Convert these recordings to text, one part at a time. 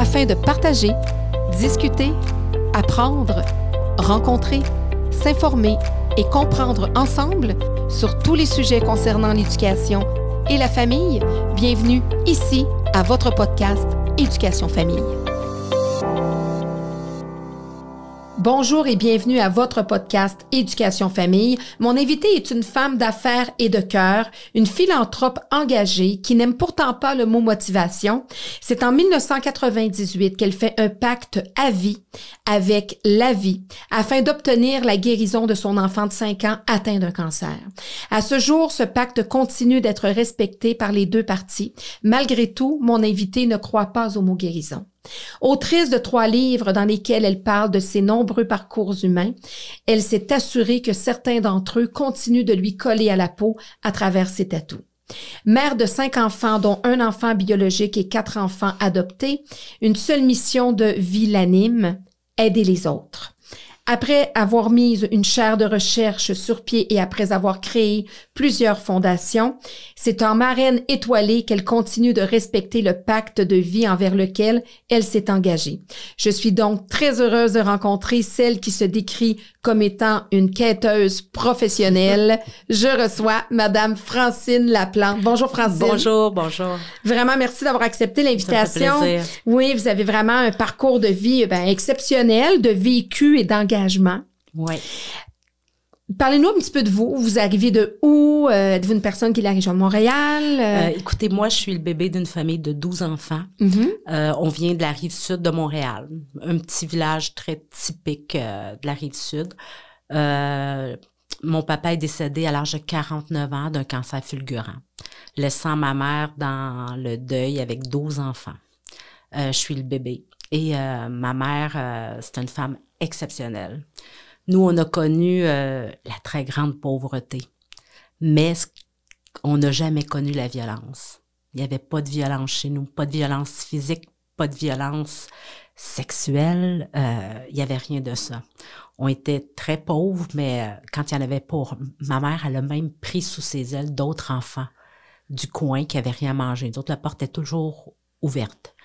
afin de partager, discuter, apprendre, rencontrer, s'informer et comprendre ensemble sur tous les sujets concernant l'éducation et la famille. Bienvenue ici à votre podcast Éducation Famille. Bonjour et bienvenue à votre podcast Éducation Famille. Mon invitée est une femme d'affaires et de cœur, une philanthrope engagée qui n'aime pourtant pas le mot motivation. C'est en 1998 qu'elle fait un pacte à vie avec la vie afin d'obtenir la guérison de son enfant de 5 ans atteint d'un cancer. À ce jour, ce pacte continue d'être respecté par les deux parties. Malgré tout, mon invitée ne croit pas au mot guérison. Autrice de 3 livres dans lesquels elle parle de ses nombreux parcours humains, elle s'est assurée que certains d'entre eux continuent de lui coller à la peau à travers ses tatous. Mère de 5 enfants, dont un enfant biologique et 4 enfants adoptés, une seule mission de vie l'anime, aider les autres. Après avoir mis une chaire de recherche sur pied et après avoir créé plusieurs fondations, c'est en marraine étoilée qu'elle continue de respecter le pacte de vie envers lequel elle s'est engagée. Je suis donc très heureuse de rencontrer celle qui se décrit comme étant une quêteuse professionnelle. Je reçois Madame Francine Laplante. Bonjour Francine. Bonjour. Vraiment, merci d'avoir accepté l'invitation. Ça me fait plaisir. Oui, vous avez vraiment un parcours de vie exceptionnel, de vécu et d'engagement. Oui. Parlez-nous un petit peu de vous. Vous arrivez de où? Êtes-vous une personne qui est de la région de Montréal? Écoutez, moi, je suis le bébé d'une famille de 12 enfants. On vient de la Rive-Sud de Montréal, un petit village très typique de la Rive-Sud. Mon papa est décédé à l'âge de 49 ans d'un cancer fulgurant, laissant ma mère dans le deuil avec 12 enfants. Je suis le bébé. Et ma mère, c'est une femme exceptionnelle. Nous, on a connu la très grande pauvreté, mais on n'a jamais connu la violence. Il n'y avait pas de violence chez nous, pas de violence physique, pas de violence sexuelle, il n'y avait rien de ça. On était très pauvres, mais quand il y en avait pas, ma mère, elle a même pris sous ses ailes d'autres enfants du coin qui n'avaient rien à manger. D'autres, la porte est toujours ouverte.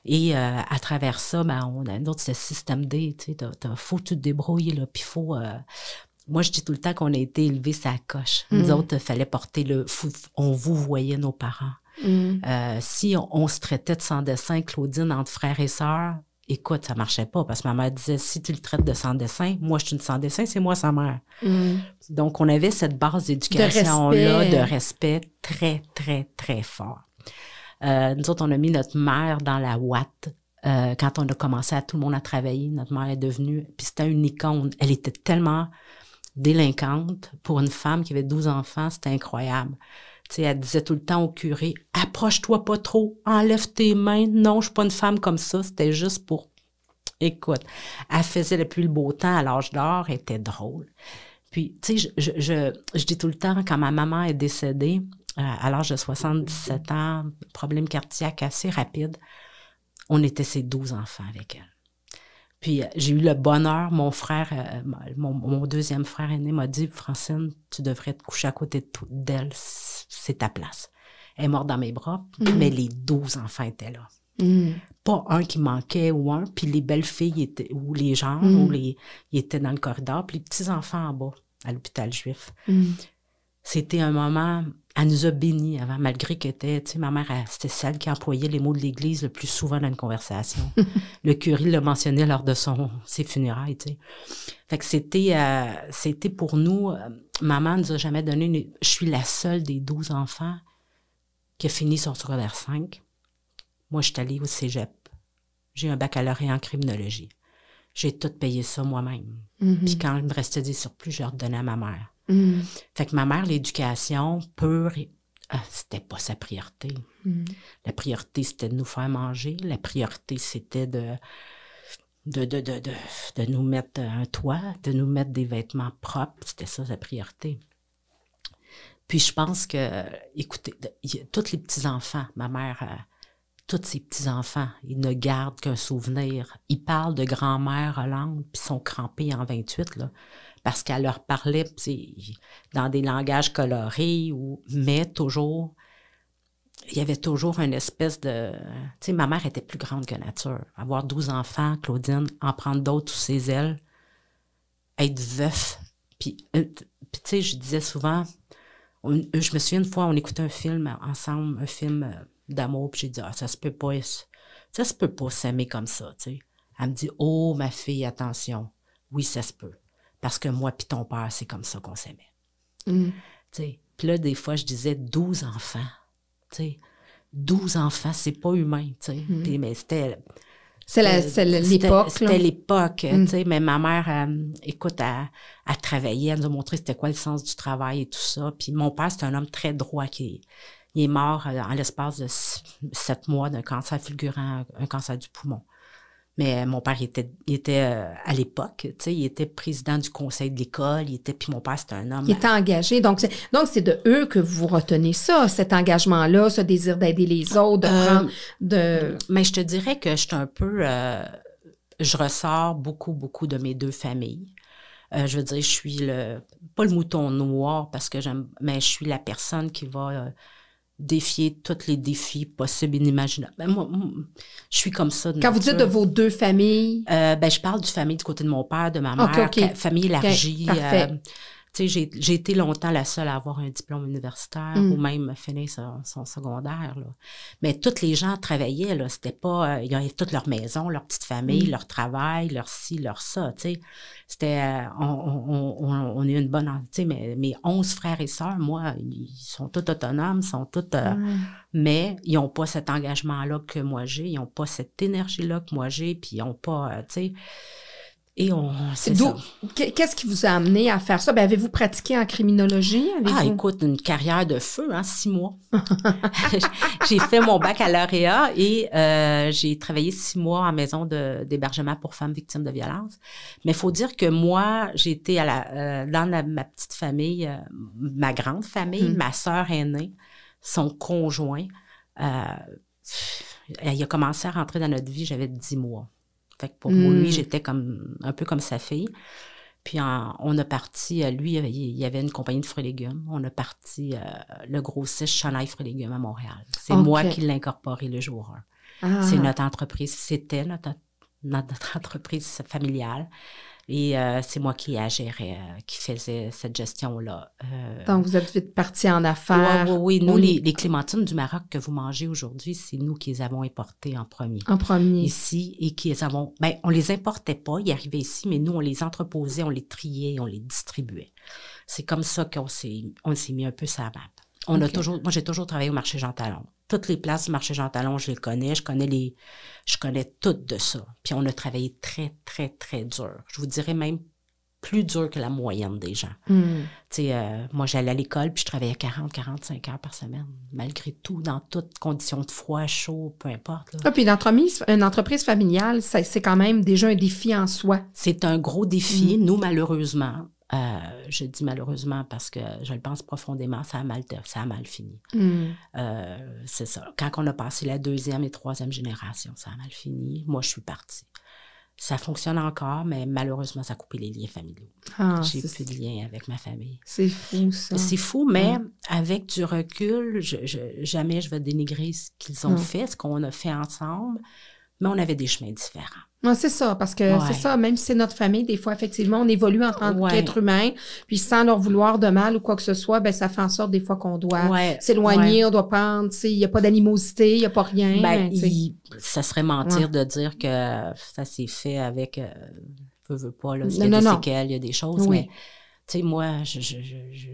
Et à travers ça, on a un autre système D, tu sais, faut que tu te débrouilles, là, puis faut... moi, je dis tout le temps qu'on a été élevés sa coche. Nous autres, il fallait porter on vous voyait nos parents. Si on se traitait de sans dessin, Claudine, entre frères et sœurs, écoute, ça marchait pas, parce que ma mère disait, si tu le traites de sans dessin, moi, je suis une sans dessin, c'est moi sa mère. Donc, on avait cette base d'éducation-là, de respect très, très, très fort. Nous autres, on a mis notre mère dans la ouate quand on a commencé tout le monde à travailler. Notre mère est devenue, puis c'était une icône. Elle était tellement délinquante pour une femme qui avait 12 enfants, c'était incroyable. Tu sais, elle disait tout le temps au curé, « Approche-toi pas trop, enlève tes mains. Non, je suis pas une femme comme ça. » C'était juste pour... Écoute, elle faisait le plus le beau temps à l'âge d'or, elle était drôle. Puis, tu sais, je dis tout le temps, quand ma maman est décédée, à l'âge de 77 ans, problème cardiaque assez rapide, on était ses 12 enfants avec elle. Puis j'ai eu le bonheur, mon frère, mon deuxième frère aîné m'a dit, « Francine, tu devrais te coucher à côté d'elle, c'est ta place. » Elle est morte dans mes bras, mais les 12 enfants étaient là. Pas un qui manquait ou un, puis les belles filles étaient, ou les gens, ils étaient dans le corridor, puis les petits-enfants en bas, à l'hôpital juif. C'était un moment, elle nous a bénis avant, malgré que ma mère, c'était celle qui employait les mots de l'Église le plus souvent dans une conversation. Le curé le mentionnait lors de ses funérailles, tu sais. Fait que c'était pour nous, maman nous a jamais donné, je suis la seule des 12 enfants qui a fini son secondaire 5. Moi, je suis allée au cégep. J'ai un baccalauréat en criminologie. J'ai tout payé ça moi-même. Puis quand il me restait des surplus, je le redonnais à ma mère. Fait que ma mère, l'éducation pure, c'était pas sa priorité. La priorité, c'était de nous faire manger. La priorité, c'était de nous mettre un toit, de nous mettre des vêtements propres. C'était ça, sa priorité. Puis je pense que, écoutez, tous les petits-enfants, ma mère... tous ces petits-enfants, ils ne gardent qu'un souvenir. Ils parlent de grand-mère Hollande, puis sont crampés en 28, là, parce qu'elle leur parlait dans des langages colorés, mais toujours il y avait toujours une espèce de... Tu sais, ma mère était plus grande que nature. Avoir 12 enfants, Claudine, en prendre d'autres sous ses ailes, être veuf. Puis tu sais, je disais souvent... je me souviens une fois, on écoutait un film ensemble, un film d'amour, puis j'ai dit, ça se peut pas s'aimer comme ça, tu sais. Elle me dit, oh, ma fille, attention. Oui, ça se peut. Parce que moi puis ton père, c'est comme ça qu'on s'aimait. Tu sais. Puis là, des fois, je disais 12 enfants. Tu sais, 12 enfants, c'est pas humain, tu sais. Puis, mais c'était l'époque. C'était l'époque, tu sais. Mais ma mère, écoute, elle travaillait, elle nous a montré c'était quoi le sens du travail et tout ça. Puis mon père, c'est un homme très droit il est mort en l'espace de 7 mois d'un cancer fulgurant, un cancer du poumon. Mais mon père, il était à l'époque, tu sais, il était président du conseil de l'école, puis mon père, c'était un homme... Il était engagé. Donc, c'est de eux que vous retenez ça, cet engagement-là, ce désir d'aider les autres, Mais je te dirais que je suis un peu... je ressors beaucoup, beaucoup de mes deux familles. Je veux dire, je suis pas le mouton noir, parce que mais je suis la personne qui va... défier tous les défis possibles et inimaginables. Ben, moi, je suis comme ça. Quand vous dites de vos deux familles? Je parle du famille du côté de mon père, de ma mère, famille élargie. Tu sais, j'ai été longtemps la seule à avoir un diplôme universitaire ou même finir son secondaire, là. Mais tous les gens travaillaient, là. C'était pas... ils avaient toute leur maison, leur petite famille, leur travail, leur ci, leur ça, tu sais. C'était... on est une bonne... Tu sais, mes 11 frères et sœurs, moi, ils sont tous autonomes, sont tous... mais ils n'ont pas cet engagement-là que moi j'ai, ils n'ont pas cette énergie-là que moi j'ai, puis ils n'ont pas... tu sais... Et Qu'est-ce qui vous a amené à faire ça? Avez-vous pratiqué en criminologie? Écoute, une carrière de feu, 6 mois. J'ai fait mon baccalauréat et j'ai travaillé 6 mois en maison d'hébergement pour femmes victimes de violences. Mais il faut dire que moi, j'étais dans ma petite famille, ma grande famille, ma sœur aînée, son conjoint. Il a commencé à rentrer dans notre vie, j'avais 10 mois. Fait que pour lui, j'étais un peu comme sa fille. Puis on a parti, lui, il y avait une compagnie de fruits et légumes. On a parti le grossiste Chanel Fruits et légumes à Montréal. C'est moi qui l'ai incorporé le jour 1. C'est notre entreprise, c'était notre entreprise familiale. Et c'est moi qui la gérais, qui faisait cette gestion-là. Donc, vous êtes vite partis en affaires. Oui. Nous, les clémentines du Maroc que vous mangez aujourd'hui, c'est nous qui les avons importées en premier. Ici, et qui les avons... on les importait pas, ils arrivaient ici, mais nous, on les entreposait, on les triait, on les distribuait. C'est comme ça qu'on s'est mis un peu sur la map. Moi, j'ai toujours travaillé au marché Jean Talon. Toutes les places du marché Jean Talon, je les connais. Je connais toutes de ça. Puis on a travaillé très, très, très dur. Je vous dirais même plus dur que la moyenne des gens. Tu sais, moi, j'allais à l'école, puis je travaillais 40-45 heures par semaine. Malgré tout, dans toutes conditions de froid, chaud, peu importe. Puis une entreprise familiale, c'est quand même déjà un défi en soi. C'est un gros défi. Nous, malheureusement... je dis malheureusement parce que je le pense profondément, ça a mal fini. C'est ça. Quand on a passé la 2e et 3e génération, ça a mal fini. Moi, je suis partie. Ça fonctionne encore, mais malheureusement, ça a coupé les liens familiaux. J'ai plus de liens avec ma famille. C'est fou, ça. C'est fou, mais avec du recul, jamais je vais dénigrer ce qu'ils ont fait, ce qu'on a fait ensemble, mais on avait des chemins différents. Non, c'est ça, parce que c'est ça, même si c'est notre famille, des fois, effectivement, on évolue en tant qu'être humain, puis sans leur vouloir de mal ou quoi que ce soit, ça fait en sorte des fois qu'on doit s'éloigner, on doit prendre, tu sais, il n'y a pas d'animosité, il n'y a pas rien. Ça serait mentir de dire que ça s'est fait avec, veux pas, là, il y a des séquelles, il y a des choses, mais... Tu sais, moi,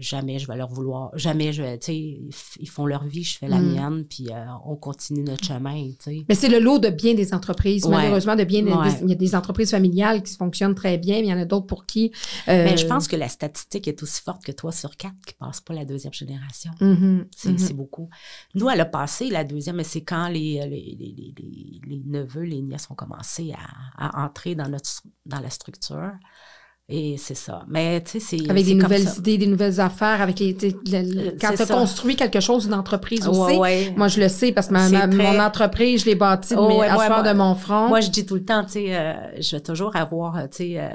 jamais je vais leur vouloir. Jamais tu sais, ils font leur vie, je fais la mienne, puis on continue notre chemin, tu sais. Mais c'est le lot de bien des entreprises. Malheureusement, il y a des entreprises familiales qui fonctionnent très bien, mais il y en a d'autres pour qui... Mais je pense que la statistique est aussi forte que 3 sur 4 qui ne passent pas la 2e génération. C'est beaucoup. Nous, elle a passé la 2e, mais c'est quand les neveux, les nièces ont commencé à entrer dans la structure. Et c'est ça. Mais tu sais, c'est... Avec des nouvelles idées, des nouvelles affaires, avec quand tu as construit quelque chose, une entreprise aussi. Moi, je le sais parce que mon entreprise, je l'ai bâtie à de mon front. Moi, je dis tout le temps, tu sais, je vais toujours avoir, tu sais,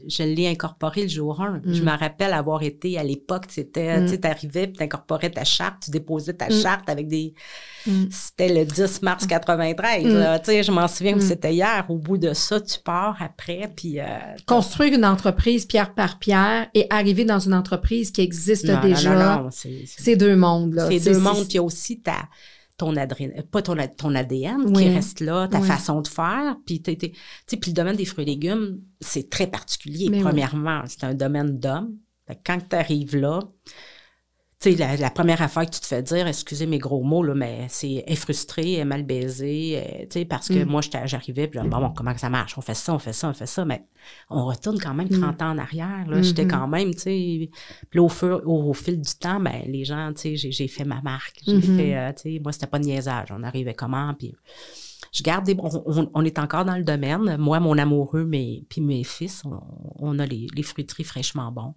je l'ai incorporé le jour 1. Je me rappelle avoir été, à l'époque, c'était, tu sais, t'arrivais, puis t'incorporais ta charte, tu déposais ta charte avec des... C'était le 10 mars 93, là. Tu sais, je m'en souviens que c'était hier. Au bout de ça, tu pars après, puis... Construire une entreprise pierre par pierre et arriver dans une entreprise qui existe déjà. Non, c'est deux mondes, là. C'est deux mondes, puis aussi ton ADN qui reste là, ta façon de faire. Puis, puis le domaine des fruits et légumes, c'est très particulier. Mais premièrement, c'est un domaine d'hommes. Quand tu arrives là, tu sais, la première affaire que tu te fais dire, excusez mes gros mots, là, mais c'est elle est frustrée, elle est mal baisée, tu sais, parce que moi, j'arrivais, puis bon, comment ça marche? On fait ça, mais on retourne quand même 30 ans en arrière, là. J'étais quand même, tu sais, puis au fil du temps, ben les gens, tu sais, j'ai fait ma marque. J'ai fait, tu sais, moi, c'était pas de niaisage. On arrivait comment, puis je garde on est encore dans le domaine. Moi, mon amoureux, puis mes fils, on a les fruiteries fraîchement bons.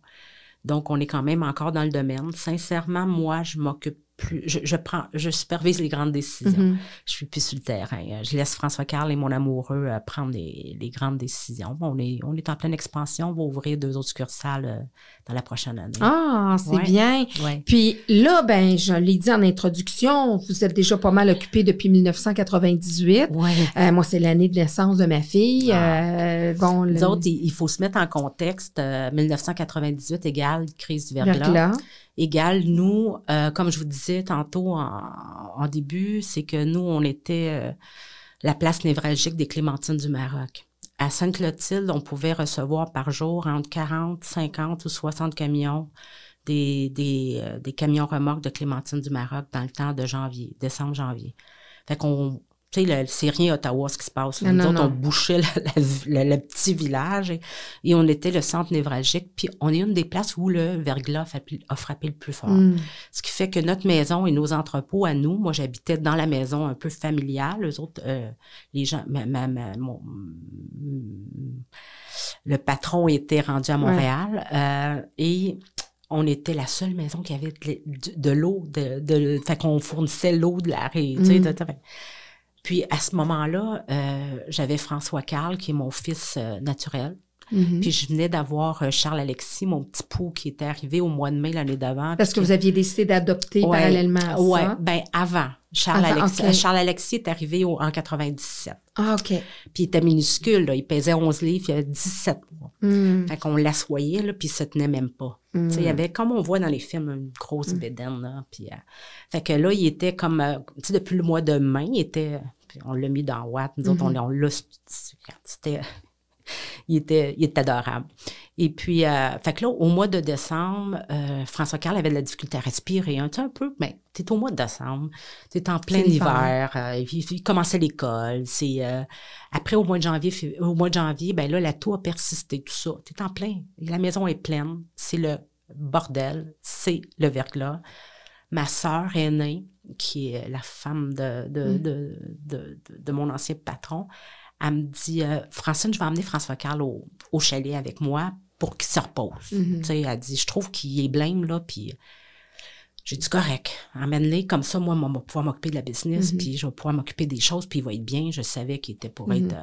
Donc, on est quand même encore dans le domaine. Sincèrement, moi, je m'occupe plus. Je supervise les grandes décisions. Je suis plus sur le terrain. Je laisse François Carl et mon amoureux prendre les grandes décisions. On est en pleine expansion. On va ouvrir 2 autres succursales dans la prochaine année. Ah, c'est bien. Ouais. Puis là, ben, je l'ai dit en introduction, vous êtes déjà pas mal occupé depuis 1998. Ouais. Moi, c'est l'année de naissance de ma fille. Nous autres, il faut se mettre en contexte. 1998 égale crise du verglas. Égale, nous, comme je vous disais tantôt en début, c'est que nous, on était la place névralgique des clémentines du Maroc. À Sainte-Clotilde, on pouvait recevoir par jour entre 40, 50 ou 60 camions, des camions remorques de clémentines du Maroc dans le temps de décembre-janvier. Fait qu'on... Tu sais, c'est rien à Ottawa, ce qui se passe. Nous autres, on bouchait le petit village et on était le centre névralgique. Puis, on est une des places où le verglas a frappé le plus fort. Ce qui fait que notre maison et nos entrepôts à nous, moi, j'habitais dans la maison un peu familiale. Eux autres, les gens, le patron était rendu à Montréal et on était la seule maison qui avait de l'eau. Fait qu'on fournissait l'eau de la rive. Puis, à ce moment-là, j'avais François Carl, qui est mon fils naturel. Puis, je venais d'avoir Charles-Alexis, mon petit pou, qui était arrivé au mois de mai l'année d'avant. Parce que vous aviez décidé d'adopter parallèlement à ça? Oui, bien avant. Charles-Alexis est arrivé en 97. Ah, OK. Puis, il était minuscule, là. Il pesait 11 livres, il avait 17 mois. Fait qu'on l'assoyait, là, puis il se tenait même pas. Tu sais, il y avait, comme on voit dans les films, une grosse bédaine, là. Puis, fait que là, il était comme, tu sais, depuis le mois de mai, il était, on l'a mis dans Watt. Nous autres, on l'a, c'était... Il était adorable. Et puis, fait que là, au mois de décembre, François Carl avait de la difficulté à respirer un peu, mais t'es au mois de décembre, t'es en plein hiver, il commençait l'école, après au mois de janvier, ben là, la toux a persisté, tout ça, t'es en plein, la maison est pleine, c'est le bordel, c'est le verglas. Ma sœur aînée, qui est la femme de mon ancien patron, elle me dit, Francine, je vais emmener François Carl au chalet avec moi pour qu'il se repose. Tu sais, elle dit, je trouve qu'il est blême, là, puis j'ai dit, correct, emmène-les, comme ça, moi, je vais pouvoir m'occuper de la business, puis je vais pouvoir m'occuper des choses, puis il va être bien. Je savais qu'il était pour être...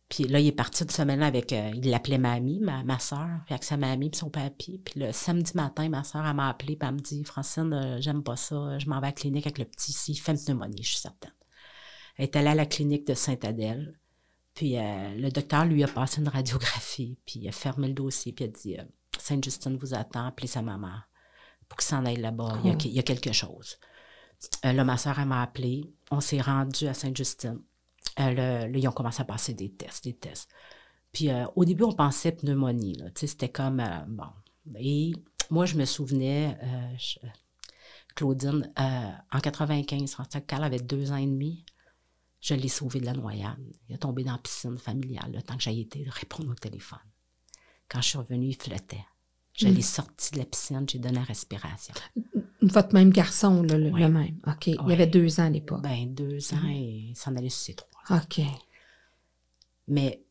Puis là, il est parti une semaine avec, il l'appelait mamie, ma soeur, puis avec sa mamie, puis son papy. Puis le samedi matin, ma soeur, elle m'a appelé, puis elle me dit, Francine, j'aime pas ça, je m'en vais à la clinique avec le petit, il fait une pneumonie, je suis certaine. Elle est allée à la clinique de Sainte-Adèle, puis le docteur lui a passé une radiographie, puis il a fermé le dossier, puis il a dit Sainte-Justine vous attend, appelez sa maman pour qu'il s'en aille là-bas, il y a quelque chose. Là, ma soeur, elle m'a appelé, on s'est rendu à Sainte-Justine. Là, ils ont commencé à passer des tests. Puis au début, on pensait pneumonie, là, tu sais, c'était comme, bon. Et moi, je me souvenais, Claudine, en 95, François Carl avait 2 ans et demi. Je l'ai sauvé de la noyade. Il est tombé dans la piscine familiale, le temps que j'ai été répondre au téléphone. Quand je suis revenue, il flottait. Je l'ai sorti de la piscine, j'ai donné la respiration. Votre même garçon, là, le même. OK. Il y avait 2 ans à l'époque. Ben 2 ans et il s'en allait sur ses 3 ans. OK. Mais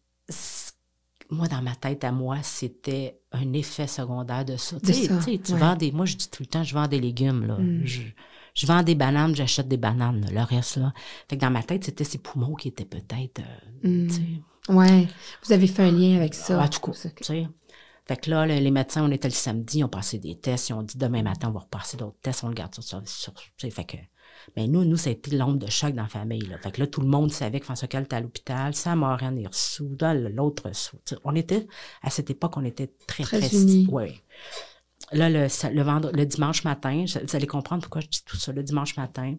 moi, dans ma tête à moi, c'était un effet secondaire de ça. Tu sais, tu vends des... Moi, je dis tout le temps, je vends des légumes, là. Je vends des bananes, j'achète des bananes, là, le reste, là. Fait que dans ma tête, c'était ses poumons qui étaient peut-être, tu sais, Ouais. Vous avez fait un lien avec ça. En tout cas, tu sais. Fait que là, les médecins, on était le samedi, ils ont passé des tests, ils ont dit demain matin, on va repasser d'autres tests, on le garde sur tu sais, fait que, mais nous, ça a été l'ombre de choc dans la famille, là. Fait que là, tout le monde savait que François Cal était à l'hôpital, Sam Morin est reçu, l'autre reçu. On était, à cette époque, on était très unis. Oui. Là, le dimanche matin, vous allez comprendre pourquoi je dis tout ça, le dimanche matin,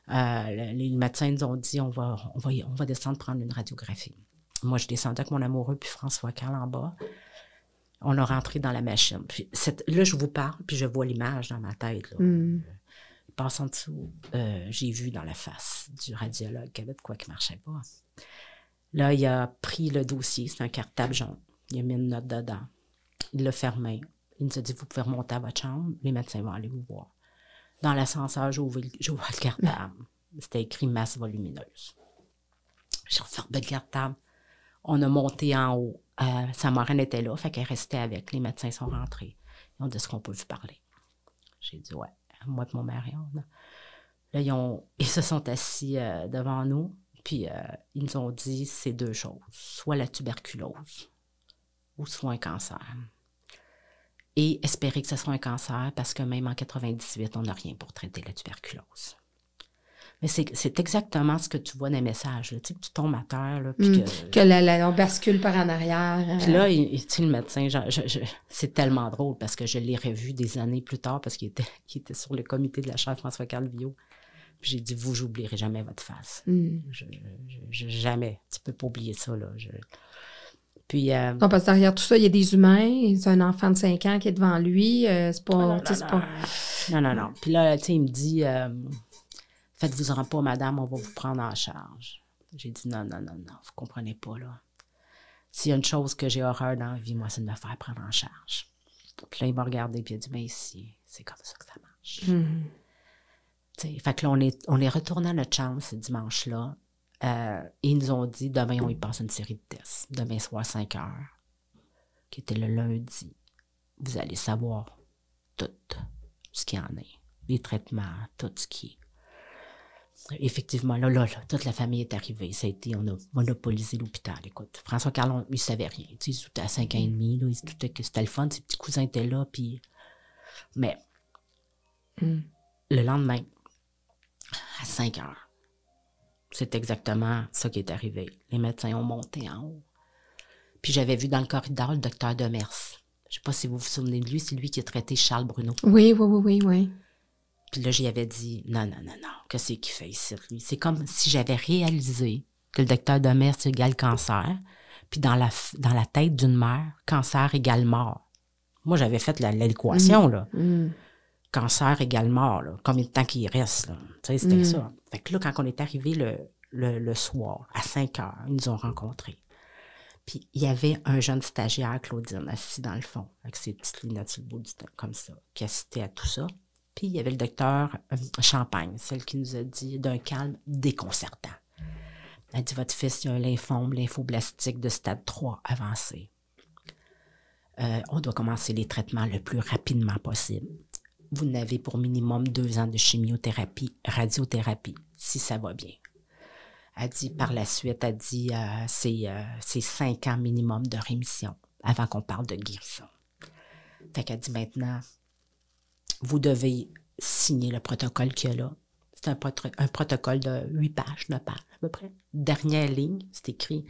les médecins nous ont dit, on va descendre prendre une radiographie. Moi, je descendais avec mon amoureux, puis François Cal en bas. On a rentré dans la machine. Puis là, je vous parle, puis je vois l'image dans ma tête. Là. Il passe en dessous. J'ai vu dans la face du radiologue qu'il y avait de quoi qui ne marchait pas. Là, il a pris le dossier. C'est un cartable jaune. Il a mis une note dedans. Il l'a fermé. Il nous a dit, vous pouvez remonter à votre chambre. Les médecins vont aller vous voir. Dans l'ascenseur, j'ai ouvert le cartable. C'était écrit masse volumineuse. J'ai refermé le cartable. On a monté en haut. Sa marraine était là, fait qu'elle restait avec. Les médecins sont rentrés. Ils ont dit, est-ce qu'on peut vous parler? J'ai dit, ouais, moi et mon mari. Là, ils se sont assis devant nous, puis ils nous ont dit, c'est deux choses. Soit la tuberculose, ou soit un cancer. Et espérer que ce soit un cancer, parce que même en 98, on n'a rien pour traiter la tuberculose. Mais c'est exactement ce que tu vois dans les messages. Là. Tu sais, que tu tombes à terre. Là, puis on bascule par en arrière. Puis là, tu sais, le médecin, c'est tellement drôle parce que je l'ai revu des années plus tard parce qu'il était sur le comité de la chaire François Calvio. Puis j'ai dit, vous, j'oublierai jamais votre face. Jamais. Tu peux pas oublier ça. Là. Puis, non, parce que derrière tout ça, il y a des humains. C'est un enfant de 5 ans qui est devant lui. C'est pas... Non. Puis là, tu sais, il me dit... faites-vous-en pas, madame, on va vous prendre en charge. J'ai dit non, vous comprenez pas, là. S'il y a une chose que j'ai horreur dans la vie, moi, c'est de me faire prendre en charge. Puis là, il m'a regardé et il a dit, mais ici, c'est comme ça que ça marche. Fait que là, on est retourné à notre chambre ce dimanche-là. Et ils nous ont dit, demain, on y passe une série de tests. Demain soir, 5 heures, qui était le lundi. Vous allez savoir tout ce qu'il y en est. Les traitements, tout ce qui est. Effectivement, là, toute la famille est arrivée. Ça a été, on a monopolisé l'hôpital. Écoute, François Carlon, il ne savait rien. Tu sais, il se doutait à 5 ans et demi, là, il se doutait que c'était le fun. Ses petits cousins étaient là, puis... Mais, le lendemain, à 5 heures, c'est exactement ça qui est arrivé. Les médecins ont monté en haut. Puis j'avais vu dans le corridor le docteur Demers. Je ne sais pas si vous vous souvenez de lui, c'est lui qui a traité Charles Bruno. Oui. Puis là, j'y avais dit, non, qu'est-ce qu'il fait ici, lui? C'est comme si j'avais réalisé que le docteur Demers égale cancer, puis dans la tête d'une mère, cancer égale mort. Moi, j'avais fait l'équation, là. Cancer égale mort, là. Combien de temps qu'il reste, là? Tu sais, c'était ça. Fait que là, quand on est arrivé le soir, à 5 heures, ils nous ont rencontrés. Puis il y avait un jeune stagiaire, Claudine, assis dans le fond, avec ses petites lunettes sur le bout du temps, comme ça, qui assistait à tout ça. Puis il y avait le docteur Champagne, celle qui nous a dit d'un calme déconcertant. Elle a dit, votre fils, il a un lymphome lymphoblastique de stade 3 avancé. On doit commencer les traitements le plus rapidement possible. Vous n'avez pour minimum 2 ans de chimiothérapie, radiothérapie, si ça va bien. Elle dit, par la suite, elle dit, c'est 5 ans minimum de rémission avant qu'on parle de guérison. Fait qu'elle dit maintenant, vous devez signer le protocole qu'il y a là. C'est un protocole de 8 pages, 9 pages à peu près. Dernière ligne, c'est écrit,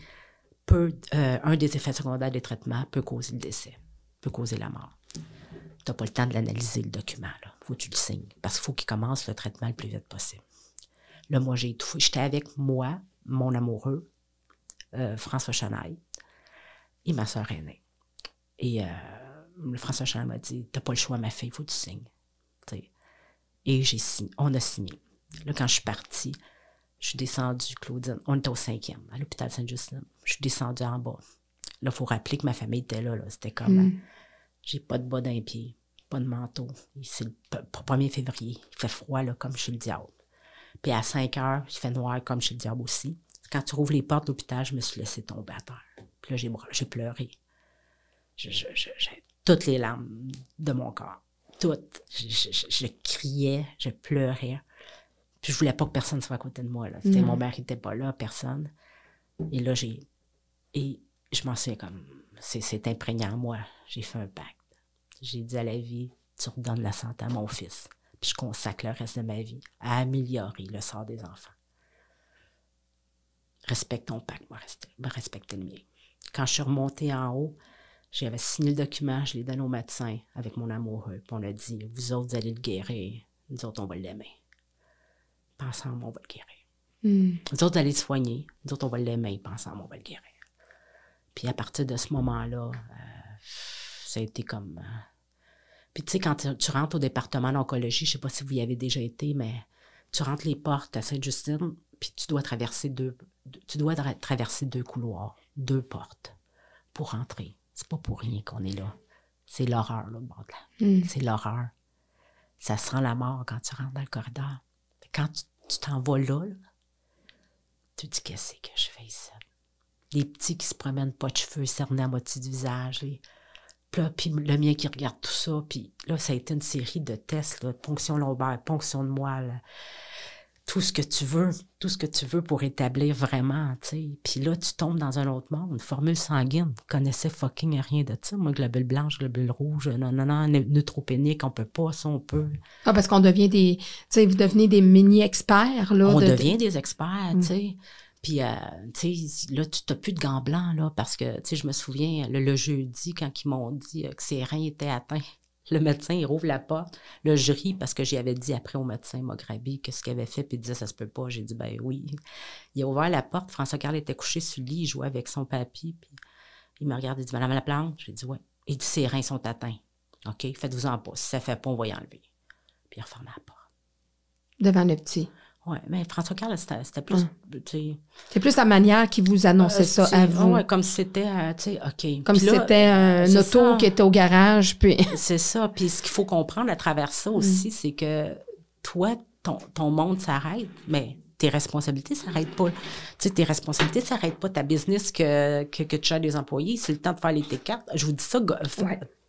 un des effets secondaires des traitements peut causer le décès, peut causer la mort. Tu n'as pas le temps de l'analyser, le document. Il faut que tu le signes, parce qu'il faut qu'il commence le traitement le plus vite possible. Là, moi, j'ai étouffé. J'étais avec moi, mon amoureux, François Chenaille, et ma soeur aînée. Et François Chenaille m'a dit, t'as pas le choix, ma fille, il faut que tu signes. T'sais. Et j'ai signé. On a signé. Là, quand je suis partie, je suis descendue, Claudine. On était au 5e, à l'hôpital Sainte-Justine. Je suis descendue en bas. Là, il faut rappeler que ma famille était là. C'était comme, j'ai pas de bas d'un pied, pas de manteau. C'est le 1er février. Il fait froid, là, comme chez le diable. Puis à 5 heures, il fait noir, comme chez le diable aussi. Quand tu rouvres les portes de l'hôpital, je me suis laissée tomber à terre. Puis là, j'ai pleuré. J'ai toutes les larmes de mon corps. Toutes. Je criais, je pleurais. Puis je voulais pas que personne soit à côté de moi. Là. Mon mari n'était pas là, personne. Et là, j'ai Et je m'en souviens comme, c'est imprégné en moi. J'ai fait un pacte. J'ai dit à la vie, tu redonnes la santé à mon fils. Puis je consacre le reste de ma vie à améliorer le sort des enfants. Respecte ton pacte, moi, respecter le mien. Quand je suis remontée en haut, j'avais signé le document, je l'ai donné au médecin avec mon amoureux. Puis on a dit, vous autres, vous allez le guérir. Nous autres, on va l'aimer. Puis ensemble, on va le guérir. Nous autres, vous allez le soigner. Nous autres, on va l'aimer. Puis ensemble, on va le guérir. Puis à partir de ce moment-là, ça a été comme... Puis tu sais, quand tu rentres au département d'oncologie, je ne sais pas si vous y avez déjà été, mais tu rentres les portes à Sainte-Justine, puis tu dois traverser deux couloirs, 2 portes pour rentrer. C'est pas pour rien qu'on est là. C'est l'horreur, là, le bord de là. C'est l'horreur. Ça sent la mort quand tu rentres dans le corridor. Quand tu t'en vas là, tu te dis, qu'est-ce que je fais ici? Les petits qui se promènent pas de cheveux, cernés à moitié du visage, puis le mien qui regarde tout ça, puis là, ça a été une série de tests, là, ponction lombaire, ponction de moelle, tout ce que tu veux pour établir vraiment, tu sais. Puis là, tu tombes dans un autre monde, une formule sanguine, je connaissais fucking rien de ça, moi, globule blanche, globule rouge, non, neutropénique, on peut pas, ça, on peut. Ah, parce qu'on devient tu sais, vous devenez des mini-experts, là. On devient des experts, tu sais. Puis, tu sais, là, tu n'as plus de gants blancs, là, parce que, tu sais, je me souviens, le jeudi, quand ils m'ont dit que ses reins étaient atteints, le médecin, il rouvre la porte. Là, je ris parce que j'y avais dit après au médecin Mograbi que ce qu'il avait fait, puis il disait, ça se peut pas. J'ai dit, ben oui. Il a ouvert la porte. François-Carl était couché sur le lit, il jouait avec son papy, puis il me regarde, il dit, Madame Laplante? J'ai dit, oui. Il dit, ses reins sont atteints. OK, faites-vous-en pas. Si ça fait pas, on va y enlever. Puis il referme la porte. Devant le petit. Oui, mais François-Carl, c'était plus... C'est plus la manière qu'il vous annonçait ça à vous. Oui, comme si c'était, tu sais, OK. Comme si c'était un auto qui était au garage, puis... C'est ça. Puis ce qu'il faut comprendre à travers ça aussi, c'est que toi, ton monde s'arrête, mais tes responsabilités ne s'arrêtent pas. Tu sais, tes responsabilités ne s'arrêtent pas. Ta business que tu as des employés, c'est le temps de faire les T4. Je vous dis ça,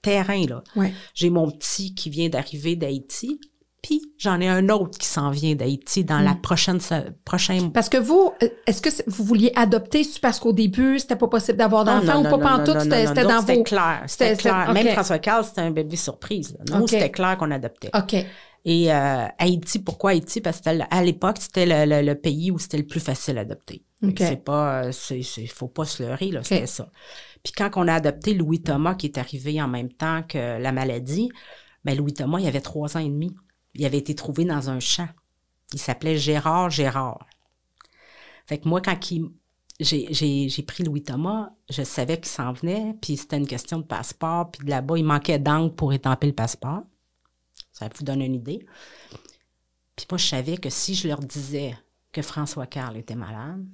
terrain, là. Ouais. J'ai mon petit qui vient d'arriver d'Haïti. Puis, j'en ai un autre qui s'en vient d'Haïti dans la prochaine... Parce que vous, est-ce que vous vouliez adopter parce qu'au début, c'était pas possible d'avoir d'enfants ou pas pantoute? C'était dans vos... C'était clair, c'était clair. Okay. Même François-Carl, c'était un bébé surprise. Nous, c'était clair qu'on adoptait. OK. Et Haïti, pourquoi Haïti? Parce que à l'époque, c'était le pays où c'était le plus facile à adopter. Okay. C'est pas... faut pas se leurrer, là, c'était ça. Puis quand on a adopté Louis Thomas, qui est arrivé en même temps que la maladie, bien, Louis Thomas, il avait 3 ans et demi. Il avait été trouvé dans un champ. Il s'appelait Gérard. Fait que moi, quand j'ai pris Louis Thomas, je savais qu'il s'en venait, puis c'était une question de passeport, puis de là-bas, il manquait d'encre pour étamper le passeport. Ça vous donne une idée. Puis moi, je savais que si je leur disais que François-Carl était malade,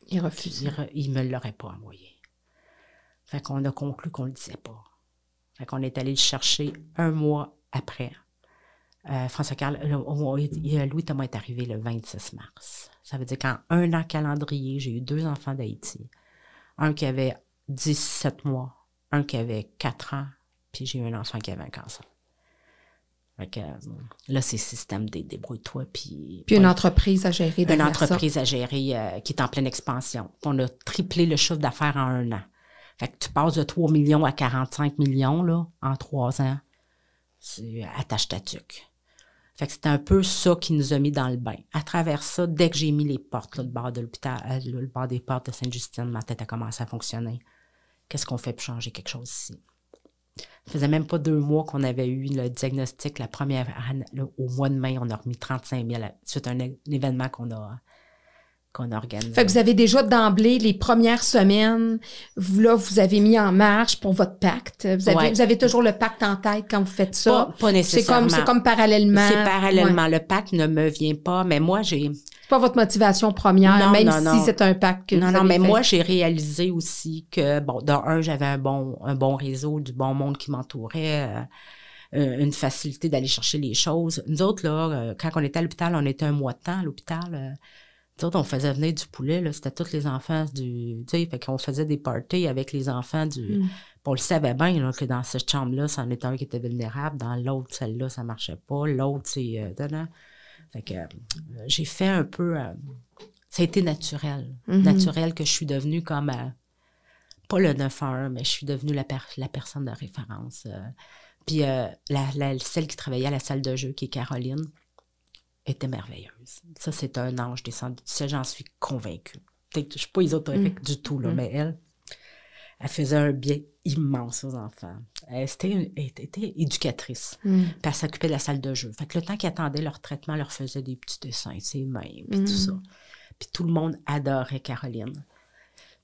il refusait. Il me l'aurait pas envoyé. Fait qu'on a conclu qu'on le disait pas. Fait qu'on est allé le chercher 1 mois après. François-Carl, Louis Thomas est arrivé le 26 mars. Ça veut dire qu'en 1 an calendrier, j'ai eu 2 enfants d'Haïti. Un qui avait 17 mois, un qui avait 4 ans, puis j'ai eu un enfant qui avait un cancer. Fait que, là, c'est le système des débrouille-toi. Puis une entreprise à gérer. Une entreprise à gérer qui est en pleine expansion. On a triplé le chiffre d'affaires en 1 an. Fait que tu passes de 3 millions à 45 millions là, en 3 ans. C'est attache ta tuque. Fait que c'était un peu ça qui nous a mis dans le bain. À travers ça, dès que j'ai mis les portes, là, le bord de l'hôpital, le bord des portes de Sainte-Justine, ma tête a commencé à fonctionner. Qu'est-ce qu'on fait pour changer quelque chose ici? Ça faisait même pas 2 mois qu'on avait eu le diagnostic. La première année, au mois de mai, on a remis 35 000 suite à un événement qu'on a organisé. Fait que vous avez déjà d'emblée, les premières semaines, vous avez mis en marche pour votre pacte. Vous avez toujours le pacte en tête quand vous faites ça. Pas nécessairement. C'est comme parallèlement. C'est parallèlement. Ouais. Le pacte ne me vient pas, mais moi, j'ai... C'est pas votre motivation première, même si c'est un pacte que vous avez mais fait. moi, j'ai réalisé aussi que, j'avais un bon réseau, du bon monde qui m'entourait, une facilité d'aller chercher les choses. Nous autres, là, quand on était à l'hôpital, on était 1 mois de temps à l'hôpital. Nous autres, on faisait venir du poulet, là, c'était tous les enfants tu sais, fait qu'on faisait des parties avec les enfants on le savait bien, là, que dans cette chambre-là, c'en était un qui était vulnérable, dans l'autre, celle-là, ça marchait pas, l'autre, c'est... fait que j'ai fait un peu... tu ça a été naturel. Naturel que je suis devenue comme, pas le 9-1, mais je suis devenue la personne de référence. Puis celle qui travaillait à la salle de jeu, qui est Caroline, était merveilleuse. Ça, c'est un ange descendu. Ça, j'en suis convaincue. Je ne suis pas ésotérique du tout, là, mais elle faisait un bien immense aux enfants. Elle était éducatrice. Puis elle s'occupait de la salle de jeu. Fait que le temps qu'ils attendaient leur traitement, elle leur faisait des petits dessins, ses mains, puis tout ça. Puis tout le monde adorait Caroline.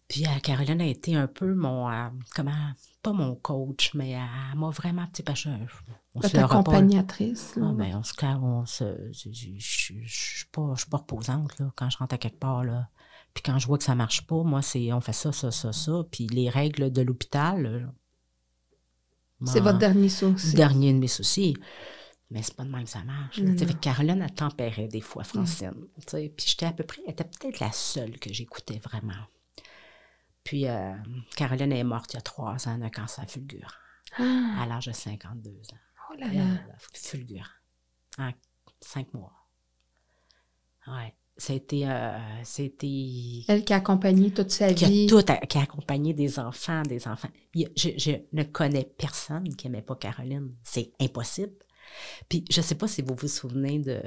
Puis Caroline a été un peu pas mon coach, mais elle m'a vraiment, tu sais, parce que ta accompagnatrice. Je suis pas reposante, là, quand je rentre à quelque part, là. Puis quand je vois que ça marche pas, moi, on fait ça. Puis les règles de l'hôpital, c'est votre dernier souci. Dernier de mes soucis. Mais c'est pas de même que ça marche. Fait que Caroline, elle tempérait des fois, Francine. Puis j'étais elle était peut-être la seule que j'écoutais vraiment. Puis Caroline est morte il y a 3 ans d'un cancer fulgurant, à l'âge de 52 ans. Oh là là! Fulgurant. En 5 mois. Ouais. C'était... Elle qui a accompagné toute sa vie. Qui a accompagné des enfants. Je ne connais personne qui n'aimait pas Caroline. C'est impossible. Puis je ne sais pas si vous vous souvenez de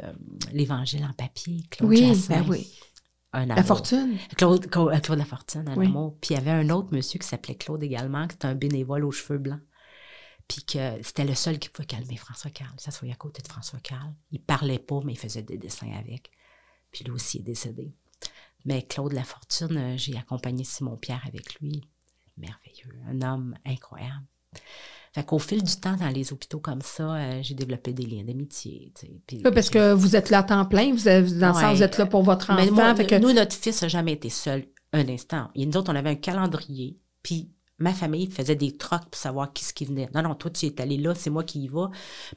l'Évangile en papier, Claude Jasmin. Oui. La Fortune. Claude La Fortune, un amour. Puis il y avait un autre monsieur qui s'appelait Claude également, qui était un bénévole aux cheveux blancs. Puis que c'était le seul qui pouvait calmer François Carl. Ça soit à côté de François Carl. Il ne parlait pas, mais il faisait des dessins avec. Puis lui aussi est décédé. Mais Claude La Fortune, j'ai accompagné Simon-Pierre avec lui. Merveilleux. Un homme incroyable. Fait qu'au fil du temps, dans les hôpitaux comme ça, j'ai développé des liens d'amitié. Puis, parce que vous êtes là à temps plein, vous êtes là pour votre enfant. Mais nous, notre fils n'a jamais été seul un instant. Et nous autres, on avait un calendrier, puis ma famille faisait des trocs pour savoir qui venait. Non, toi, tu es allé là, c'est moi qui y va.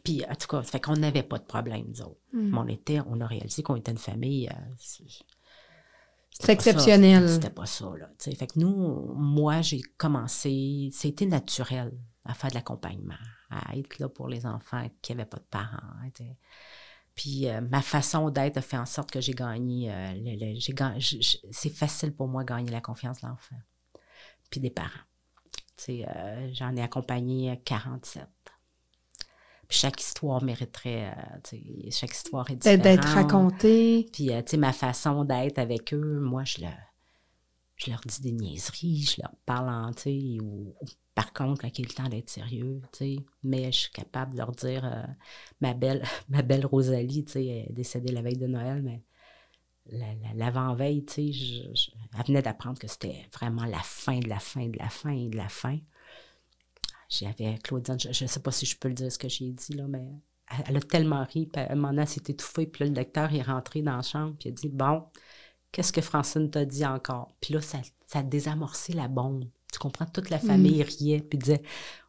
Puis, en tout cas, fait qu'on n'avait pas de problème, nous autres. Mais on a réalisé qu'on était une famille... c'est exceptionnel. C'était pas ça, là. T'sais. Fait que moi, j'ai commencé... C'était naturel à faire de l'accompagnement, à être là pour les enfants qui n'avaient pas de parents. Puis ma façon d'être a fait en sorte que j'ai gagné... c'est facile pour moi de gagner la confiance de l'enfant. Puis des parents. J'en ai accompagné 47. Puis chaque histoire mériterait, chaque histoire est différente. D'être racontée. Puis, ma façon d'être avec eux, moi, je leur dis des niaiseries, je leur parle ou par contre, quand il est le temps d'être sérieux, mais je suis capable de leur dire, ma belle Rosalie, elle est décédée la veille de Noël, mais l'avant-veille, elle venait d'apprendre que c'était vraiment la fin de la fin de la fin et de la fin. J'avais Claudine, je ne sais pas si je peux le dire ce que j'ai dit, là, mais elle a tellement ri, puis à un moment donné, elle s'est étouffée, puis là, le docteur est rentré dans la chambre, puis il a dit, bon, qu'est-ce que Francine t'a dit encore? Puis là, ça a désamorcé la bombe. Tu comprends? Toute la famille riait, puis disait,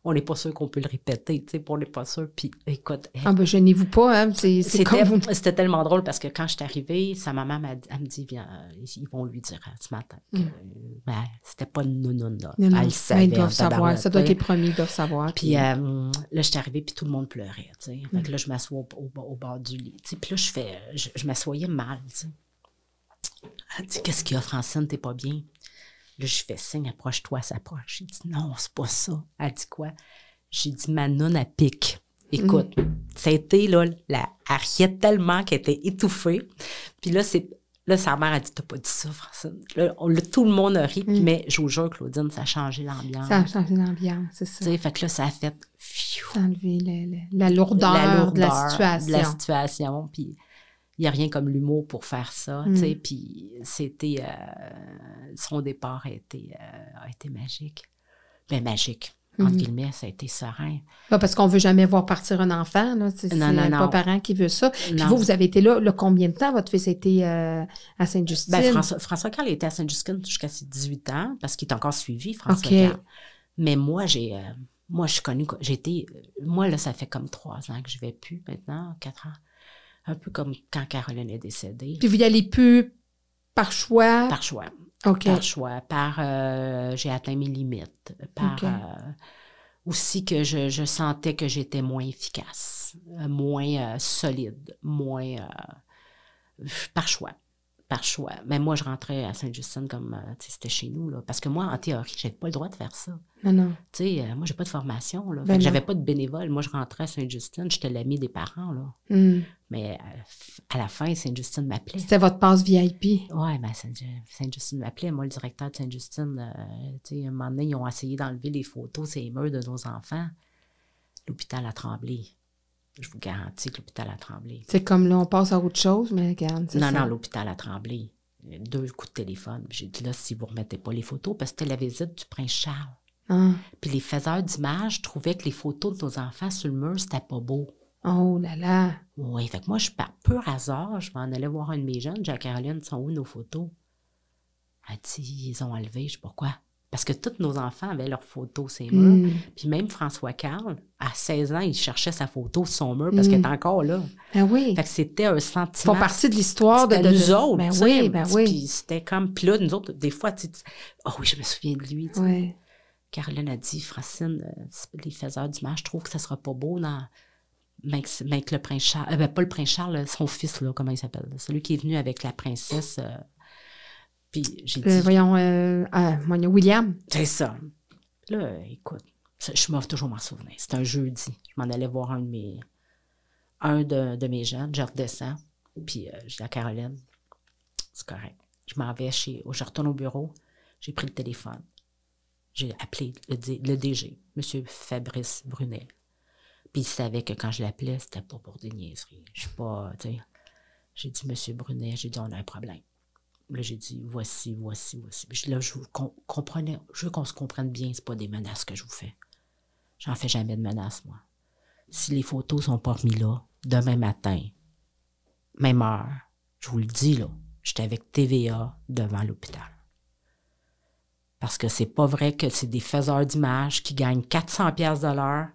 on n'est pas sûr qu'on peut le répéter, tu sais, on n'est pas sûr. Puis écoute... gênez-vous pas, hein? C'était tellement drôle parce que quand je suis arrivée, sa maman, elle me dit, viens, ils vont lui dire ce matin que c'était pas une nounoune, là. Non, elle savait. Ils doivent savoir, ça doit être les premiers, ils doivent savoir. Puis là, je suis arrivée, puis tout le monde pleurait, tu sais. Fait que là, je m'assois au bord du lit, tu sais. Puis là, je m'assoyais mal, tu sais. Elle dit, qu'est-ce qu'il y a, Francine, t'es pas bien? Là, je fais signe, approche-toi, s'approche. J'ai dit, non, c'est pas ça. Elle dit quoi? J'ai dit, ma nonne, elle pique. Écoute, ça a été, là, elle riait tellement qu'elle était étouffée. Puis là, sa mère a dit, t'as pas dit ça, Francine. Là, tout le monde a ri, mais je vous jure, Claudine, ça a changé l'ambiance. Ça a changé l'ambiance, c'est ça. Tu sais, fait que là, ça a fait... Ça a enlevé la lourdeur de la situation. De la situation, puis... Il n'y a rien comme l'humour pour faire ça, tu sais, puis c'était... son départ a été magique. Bien, magique, entre guillemets, ça a été serein. Là, parce qu'on ne veut jamais voir partir un enfant, là, c'est pas parent qui veut ça. Puis vous avez été là combien de temps? Votre fils a été à Sainte-Justine? Bien, François Carl était à Sainte-Justine jusqu'à ses 18 ans, parce qu'il est encore suivi, François Carl. Mais moi, je suis connue... Moi, là, ça fait comme 3 ans que je ne vais plus maintenant, 4 ans. Un peu comme quand Caroline est décédée. Puis vous n'y allez plus par choix? Par choix. OK. Par choix. J'ai atteint mes limites. Aussi que je sentais que j'étais moins efficace, moins solide, moins... par choix. par choix. Mais moi, je rentrais à Sainte-Justine comme, tu sais, c'était chez nous, là. Parce que moi, en théorie, j'avais pas le droit de faire ça. Non. Tu sais, moi, j'ai pas de formation, là. Ben Fait que j'avais pas de bénévole. Moi, je rentrais à Sainte-Justine, j'étais l'amie des parents, là. Mais à la fin, Sainte-Justine m'appelait. C'était votre passe VIP. Oui, ben Sainte-Justine m'appelait. Moi, le directeur de Sainte-Justine, tu sais, un moment donné, ils ont essayé d'enlever les photos, ces murs de nos enfants. L'hôpital a tremblé. Je vous garantis que l'hôpital a tremblé. C'est comme là, on passe à autre chose, mais regarde, c'est ça. Non, l'hôpital a tremblé. 2 coups de téléphone. J'ai dit là, si vous ne remettez pas les photos, parce que c'était la visite du prince Charles. Ah. Puis les faiseurs d'images trouvaient que les photos de nos enfants sur le mur, c'était pas beau. Oh là là! Oui, fait que moi, par pur hasard, je m'en allais voir un de mes jeunes. J'ai dit, Caroline, sont où nos photos? Elle dit, ils ont enlevé. Je sais pas pourquoi. Parce que tous nos enfants avaient leurs photos sur les murs. Puis même François Carl, à 16 ans, il cherchait sa photo sur son mur parce qu'elle était encore là. Ben oui. Fait que c'était un sentiment. Ils font partie de l'histoire de nous autres. Ben oui, ben oui. Puis c'était comme... Puis là, nous autres, des fois, tu dis, oh oui, je me souviens de lui. Oui. Caroline a dit, Francine, les faiseurs d'images, je trouve que ça sera pas beau dans... Avec le prince Charles... pas le prince Charles, son fils, là, comment il s'appelle? Celui qui est venu avec la princesse... Puis j'ai dit... Voyons, William. C'est ça. Là, écoute, je m'en toujours m'en souvenir. C'était un jeudi. Je m'en allais voir un de mes jeunes. Je redescends. Puis je dis à Caroline, c'est correct. Je m'en vais je retourne au bureau. J'ai pris le téléphone. J'ai appelé le DG, M. Fabrice Brunet. Puis il savait que quand je l'appelais, c'était pas pour des niaiseries. Je suis pas, tu sais... J'ai dit, M. Brunet, j'ai dit, on a un problème. Là, j'ai dit, voici. Là, je veux qu'on se comprenne bien, c'est pas des menaces que je vous fais. J'en fais jamais de menaces, moi. Si les photos sont pas remises là, demain matin, même heure, je vous le dis, là, j'étais avec TVA devant l'hôpital. Parce que c'est pas vrai que c'est des faiseurs d'images qui gagnent 400$ de l'heure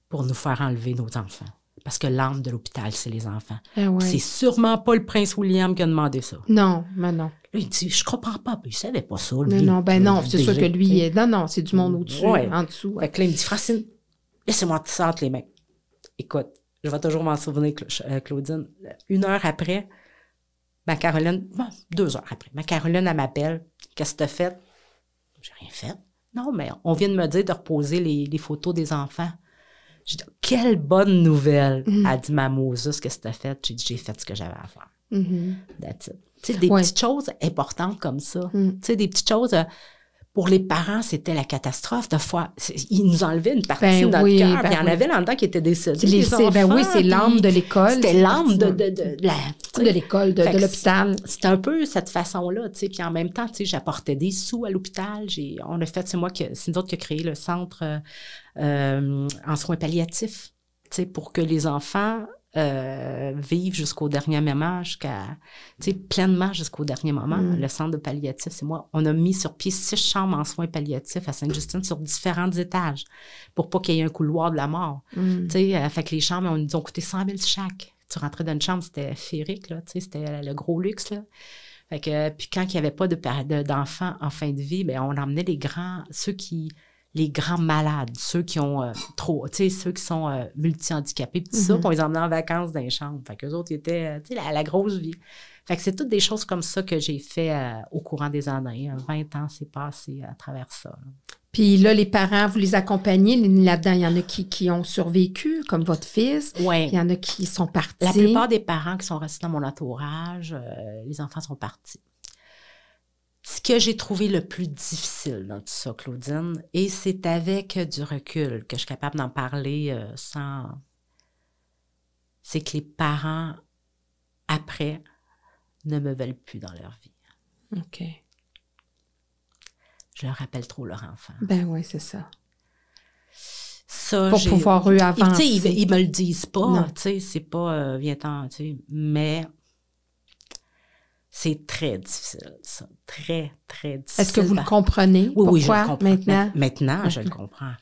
pour nous faire enlever nos enfants. Parce que l'âme de l'hôpital, c'est les enfants. Ouais. C'est sûrement pas le prince William qui a demandé ça. Non, mais non. Là, il dit, je comprends pas. Il savait pas ça, lui. Non, c'est sûr que lui... Non, c'est du monde au-dessus, en dessous. Ouais. Fait que là, il me dit, Francine, laissez-moi te sortir les mains. Écoute, je vais toujours m'en souvenir, Claudine. 1 heure après, ma Caroline... Bon, 2 heures après. Ma Caroline, elle m'appelle. Qu'est-ce que t'as fait? J'ai rien fait. Non, mais on vient de me dire de reposer les photos des enfants. J'ai dit, quelle bonne nouvelle! Elle a dit, ma Moses, qu'est-ce que t'as fait? J'ai dit, j'ai fait ce que j'avais à faire. That's it. Tu sais, des petites choses importantes comme ça. Tu sais, des petites choses, pour les parents, c'était la catastrophe. De fois, ils nous enlevaient une partie de notre cœur. Puis il y en avait là-dedans qui étaient décédés. C'est l'âme de l'école. C'était l'âme de l'école, de l'hôpital. C'était un peu cette façon-là, tu sais. Puis en même temps, tu sais, j'apportais des sous à l'hôpital. C'est nous autres qui a créé le centre en soins palliatifs, tu sais, pour que les enfants vivent jusqu'au dernier moment, pleinement jusqu'au dernier moment. Le centre de palliatif, c'est moi. On a mis sur pied 6 chambres en soins palliatifs à Sainte-Justine sur différents étages pour pas qu'il y ait un couloir de la mort. Tu sais, fait que les chambres, on nous ont coûté 100 000 chaque. Tu rentrais dans une chambre, c'était féerique, là, tu sais, c'était le gros luxe, là. Fait que, puis quand il n'y avait pas d'enfants en fin de vie, bien, on emmenait les grands malades, ceux qui ont ceux qui sont multi-handicapés, puis tout ça, puis on les emmenait en vacances dans les chambres. Fait qu'eux autres, ils étaient, la grosse vie. Fait que c'est toutes des choses comme ça que j'ai fait au courant des années. 20 ans s'est passé à travers ça. Là. Puis là, les parents, vous les accompagnez. Là-dedans, il y en a qui ont survécu, comme votre fils. Oui. Il y en a qui sont partis. La plupart des parents qui sont restés dans mon entourage, les enfants sont partis. Ce que j'ai trouvé le plus difficile dans tout ça, Claudine, et c'est avec du recul que je suis capable d'en parler c'est que les parents, après, ne me veulent plus dans leur vie. OK. Je leur rappelle trop leur enfant. Ben oui, c'est ça. Ça, pour pouvoir eux avancer. Ils me le disent pas, c'est pas viens-t'en, mais c'est très difficile, ça. Très, très difficile. Est-ce que vous le comprenez? Oui, je le comprends. Maintenant? Maintenant, je le comprends.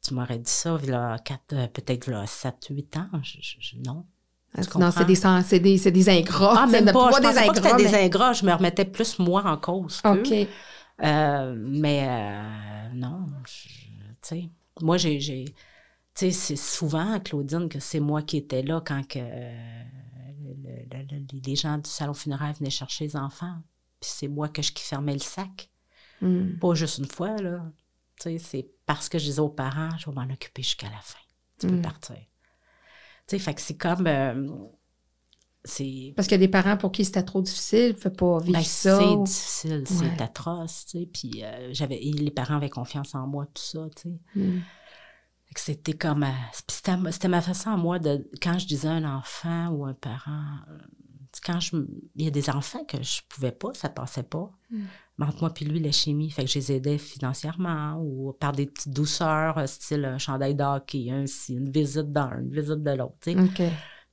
Tu m'aurais dit ça, il y a peut-être 7-8 ans. Non. Non, c'est des ingrats. Ah, même pas. Je pensais pas que c'était des mais... ingrats. Je me remettais plus moi en cause qu'eux. OK. Non, tu sais, moi, tu sais, c'est souvent, Claudine, que c'est moi qui étais là quand que les gens du salon funéraire venaient chercher les enfants. Puis c'est moi qui fermais le sac. Pas juste une fois, là. Tu sais, c'est parce que je disais aux parents, je vais m'en occuper jusqu'à la fin. Tu peux partir. Tu sais, fait que c'est comme... Parce qu'il y a des parents pour qui c'était trop difficile, ne peuvent pas vivre ça. C'est difficile, c'est atroce, tu sais. Puis les parents avaient confiance en moi, tout ça, tu sais. C'était comme... c'était ma façon à moi de... Quand je disais un enfant ou un parent... il y a des enfants que je pouvais pas, ça passait pas. Mais entre moi puis lui, la chimie, fait que je les aidais financièrement ou par des petites douceurs, style un chandail de hockey, une visite d'un, une visite de l'autre, tu sais. Okay.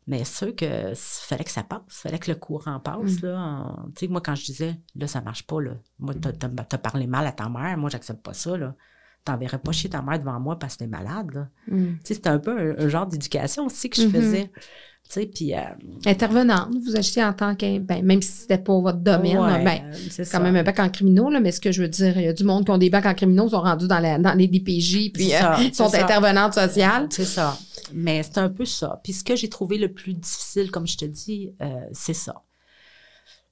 Mais ceux que fallait que ça passe, fallait que le courant passe, là. Tu sais, moi, quand je disais, là, ça marche pas, là. Moi, t'as parlé mal à ta mère, moi, j'accepte pas ça, là. T'enverrais pas chez ta mère devant moi parce que t'es malade, là. Tu sais, c'était un peu un genre d'éducation aussi que je faisais. Tu sais, puis... Intervenante, vous agissez en tant que... même si c'était pas votre domaine, c'est quand même un bac en criminaux, là, mais ce que je veux dire, il y a du monde qui ont des bacs en criminaux, sont rendus dans les DPJ, puis sont intervenantes sociales. C'est ça. Mais c'est un peu ça. Puis ce que j'ai trouvé le plus difficile, comme je te dis, c'est ça.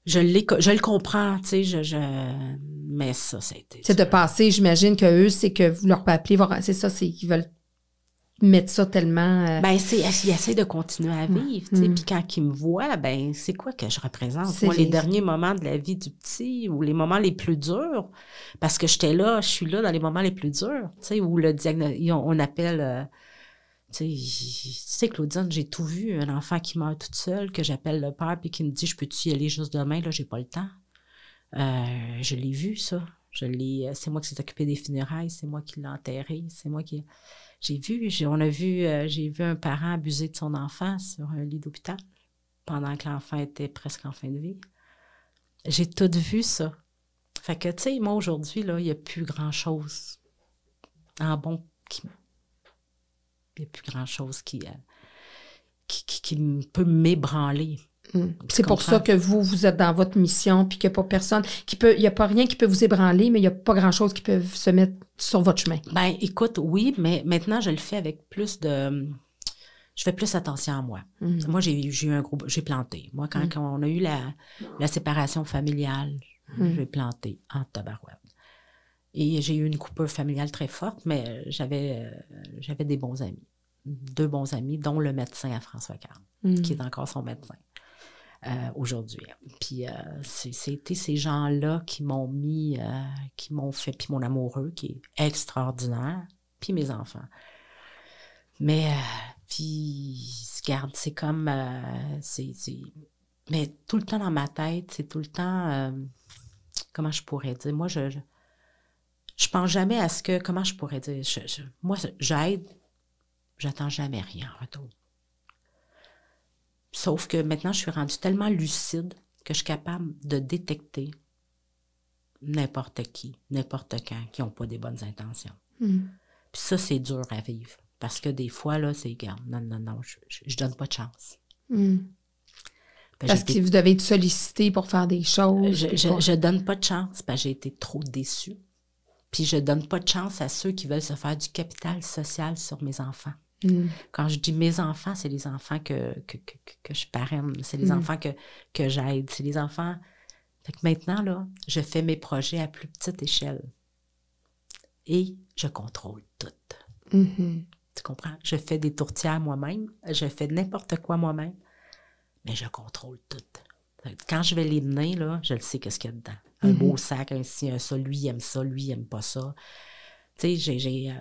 Je le comprends, tu sais, mais ça a été... C'est de passer, j'imagine qu'eux, c'est que vous leur appelez, c'est ça, c'est qu'ils veulent mettre ça tellement... ils essaient de continuer à vivre, tu sais, puis quand ils me voient, c'est quoi que je représente? Moi, les derniers moments de la vie du petit, ou les moments les plus durs, parce que je suis là dans les moments les plus durs, tu sais, où le diagnostic, on appelle... tu sais, Claudine, j'ai tout vu, un enfant qui meurt toute seule, que j'appelle le père, puis qui me dit, je peux-tu y aller juste demain, là, j'ai pas le temps. Je l'ai vu, ça. C'est moi qui s'est occupé des funérailles, c'est moi qui l'ai enterré, c'est moi qui... J'ai vu un parent abuser de son enfant sur un lit d'hôpital pendant que l'enfant était presque en fin de vie. J'ai tout vu ça. Fait que, tu sais, moi, aujourd'hui, là, il n'y a plus grand-chose en bon qui... Il n'y a plus grand-chose qui peut m'ébranler. C'est pour ça que vous êtes dans votre mission, puis qu'il n'y a pas personne il n'y a pas rien qui peut vous ébranler, mais il n'y a pas grand-chose qui peut se mettre sur votre chemin. Écoute, oui, mais maintenant, je le fais avec plus de... Je fais plus attention à moi. Moi, j'ai eu un gros... J'ai planté. Moi, quand on a eu la séparation familiale, j'ai planté en tabarouette. Et j'ai eu une coupure familiale très forte, mais j'avais des bons amis. 2 bons amis, dont le médecin à François Carme, qui est encore son médecin aujourd'hui. Puis c'était ces gens-là qui m'ont mis, qui m'ont fait, puis mon amoureux, qui est extraordinaire, puis mes enfants. Mais, puis, regarde, c'est comme, mais tout le temps dans ma tête, c'est tout le temps, comment je pourrais dire, moi, je pense jamais à ce que, comment je pourrais dire, moi, j'aide, j'attends jamais rien en retour. Sauf que maintenant, je suis rendue tellement lucide que je suis capable de détecter n'importe qui, n'importe quand, qui n'ont pas des bonnes intentions. Puis ça, c'est dur à vivre. Parce que des fois, là, c'est, regarde, non, je donne pas de chance. Parce que vous devez être sollicité pour faire des choses. Je donne pas de chance parce que j'ai été trop déçue. Puis je donne pas de chance à ceux qui veulent se faire du capital social sur mes enfants. Quand je dis mes enfants, c'est les enfants que je parraine. C'est les enfants que j'aide. C'est les enfants... Fait que maintenant, là, je fais mes projets à plus petite échelle. Et je contrôle tout. Tu comprends? Je fais des tourtières moi-même. Je fais n'importe quoi moi-même. Mais je contrôle tout. Quand je vais les mener, là, je le sais qu'est-ce qu'il y a dedans. Un beau sac, un ci, un ça. Lui, il aime ça. Lui, il aime pas ça. Tu sais,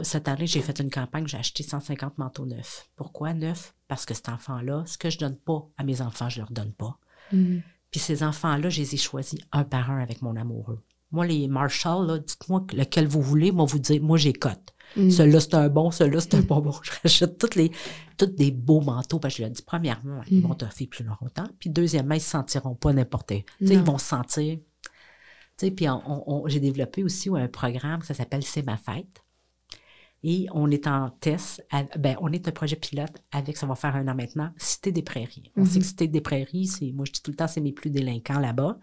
cette année, j'ai fait une campagne, j'ai acheté 150 manteaux neufs. Pourquoi neufs? Parce que cet enfant-là, ce que je donne pas à mes enfants, je leur donne pas. Puis ces enfants-là, je les ai choisis un par un avec mon amoureux. Moi, les Marshall, là, dites-moi lequel vous voulez, moi, vous dire, moi, j'ai cote. Celui-là, c'est un bon, celui-là, c'est un pas bon. Je rachète tous des beaux manteaux, parce que je leur dis, premièrement, ils vont t'offrir plus longtemps, puis deuxièmement, ils ne se sentiront pas n'importe où. Ils vont se sentir... Tu sais, puis j'ai développé aussi un programme, ça s'appelle C'est ma fête. Et on est en test, on est un projet pilote avec, ça va faire 1 an maintenant, Cité des Prairies. On sait que Cité des Prairies, moi je dis tout le temps, c'est mes plus délinquants là-bas,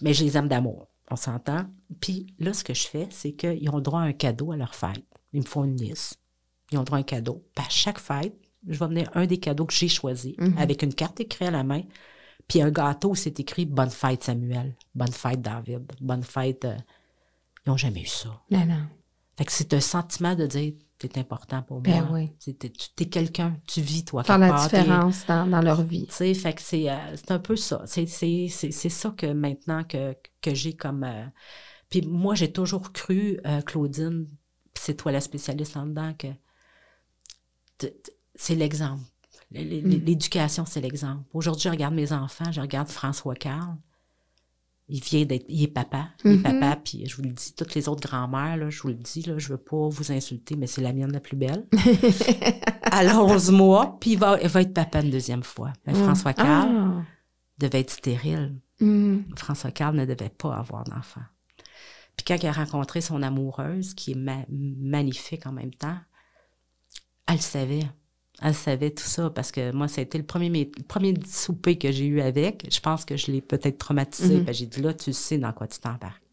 mais je les aime d'amour, on s'entend. Puis là, ce que je fais, c'est qu'ils ont droit à un cadeau à leur fête. Ils me font une liste. Ils ont droit à un cadeau. Puis à chaque fête, je vais venir un des cadeaux que j'ai choisi, avec une carte écrite à la main, puis un gâteau où c'est écrit « Bonne fête, Samuel »,« Bonne fête, David »,« Bonne fête ». Ils n'ont jamais eu ça. Non, non. Fait que c'est un sentiment de dire « T'es important pour Ben moi oui. ». T'es quelqu'un, tu vis, toi, Faire quelque la part, différence dans leur vie. Tu sais, fait que c'est un peu ça. C'est ça que maintenant que j'ai comme... Puis moi, j'ai toujours cru, Claudine, c'est toi la spécialiste en dedans, que c'est l'exemple. L'éducation, c'est l'exemple. Aujourd'hui, je regarde mes enfants, je regarde François Carl. Il est papa. Il est papa, puis je vous le dis, toutes les autres grand-mères, là, je vous le dis, là, je veux pas vous insulter, mais c'est la mienne la plus belle. À 11 mois, puis il va être papa une deuxième fois. Mais François Carl devait être stérile. François Carl ne devait pas avoir d'enfant. Puis quand il a rencontré son amoureuse, qui est magnifique en même temps, elle savait. Elle savait tout ça, parce que moi, ça a été le premier souper que j'ai eu avec. Je pense que je l'ai peut-être traumatisé. J'ai dit, là, tu sais dans quoi tu t'embarques.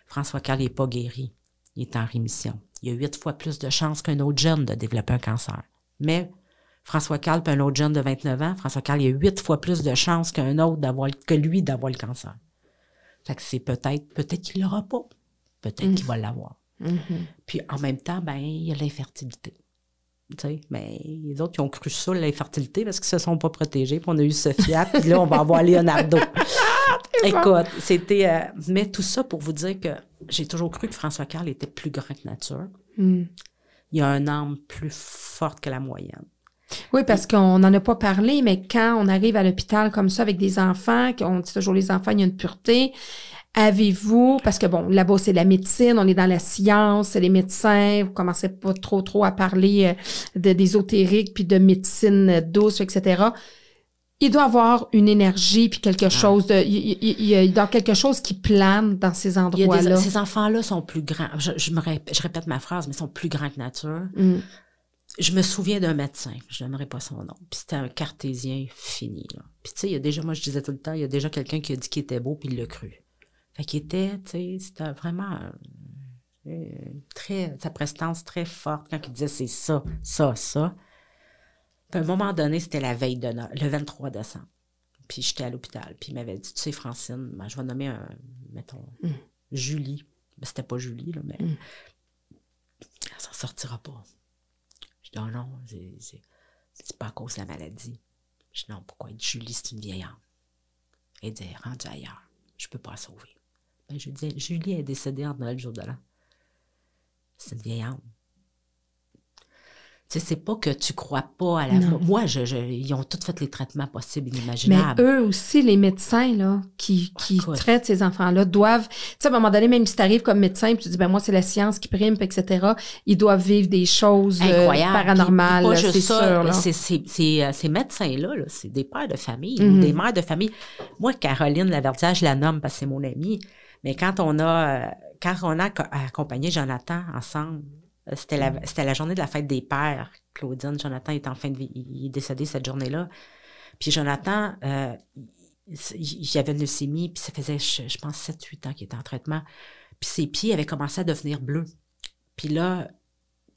François Carl n'est pas guéri. Il est en rémission. Il a 8 fois plus de chances qu'un autre jeune de développer un cancer. Mais François Carl puis un autre jeune de 29 ans, François Carl, il a 8 fois plus de chances que lui d'avoir le cancer. Fait que c'est peut-être qu'il l'aura pas. Peut-être qu'il va l'avoir. Puis en même temps, il y a l'infertilité. Tu sais, mais les autres, ils ont cru ça, l'infertilité, parce qu'ils se sont pas protégés. Puis on a eu Sophia, puis là, on va avoir Leonardo. Écoute, c'était... mais tout ça pour vous dire que j'ai toujours cru que François Carl était plus grand que nature. Il a un âme plus forte que la moyenne. Oui, parce qu'on n'en a pas parlé, mais quand on arrive à l'hôpital comme ça avec des enfants, on dit toujours les enfants, il y a une pureté. Avez-vous, parce que bon, là-bas, c'est la médecine, on est dans la science, c'est les médecins, vous commencez pas trop à parler d'ésotérique puis de médecine douce, etc. Il doit avoir une énergie puis quelque chose il y a quelque chose qui plane dans ces endroits-là. Ces enfants-là sont plus grands. Je répète ma phrase, mais ils sont plus grands que nature. Je me souviens d'un médecin, je n'aimerais pas son nom, puis c'était un cartésien fini, là. Puis tu sais, moi je disais tout le temps, il y a déjà quelqu'un qui a dit qu'il était beau, puis il l'a cru. Fait qu'il était, tu sais, c'était vraiment sa prestance très forte quand il disait c'est ça. Puis à un moment donné, c'était la veille de Noël, le 23 décembre. Puis j'étais à l'hôpital, puis il m'avait dit, tu sais, Francine, je vais nommer Julie. Ben, c'était pas Julie, là, mais elle s'en sortira pas. Je dis, oh non, c'est pas à cause de la maladie. Je dis, non, pourquoi? Il dit, Julie, c'est une vieille âme. Elle dit, elle est rendue ailleurs. Je peux pas la sauver. Ben, je dis, Julie est décédée en Noël, jour de l'an. C'est une vieille âme. Tu sais, c'est pas que tu crois pas à la... Non. Moi, ils ont tous fait les traitements possibles et inimaginables. Mais eux aussi, les médecins là, qui traitent ces enfants-là, doivent... Tu sais, à un moment donné, même si tu arrives comme médecin et tu dis, moi, c'est la science qui prime, etc., ils doivent vivre des choses paranormales, puis c'est sûr. Là. Ces médecins-là, là, c'est des pères de famille, ou des mères de famille. Moi, Caroline Laverdière, je la nomme parce que c'est mon amie, mais quand on a accompagné Jonathan ensemble, c'était la journée de la fête des pères. Claudine, Jonathan est en fin de vie. Il est décédé cette journée-là. Puis Jonathan, il avait une leucémie, puis ça faisait, je pense, 7-8 ans qu'il était en traitement. Puis ses pieds avaient commencé à devenir bleus. Puis là,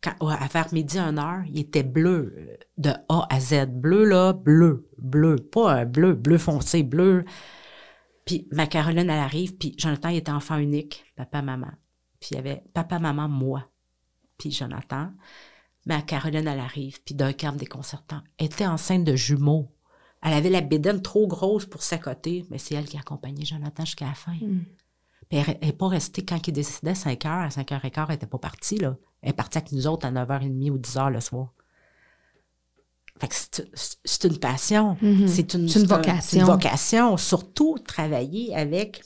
vers midi, 1h, il était bleu, de A à Z. Bleu, là, bleu. Pas un bleu foncé, bleu. Puis ma Caroline, elle arrive, puis Jonathan, il était enfant unique, papa, maman. Puis il y avait papa, maman, moi. Puis Jonathan, mais Caroline, elle arrive, puis d'un calme déconcertant. Elle était enceinte de jumeaux. Elle avait la bédaine trop grosse pour s'accoter, mais c'est elle qui accompagnait Jonathan jusqu'à la fin. Puis elle n'est pas restée, quand il décidait 5h, à 5h15, elle n'était pas partie, là. Elle est partie avec nous autres à 9h30 ou 10h le soir. Fait que c'est une passion. C'est une vocation. C'est une vocation. Surtout, travailler avec...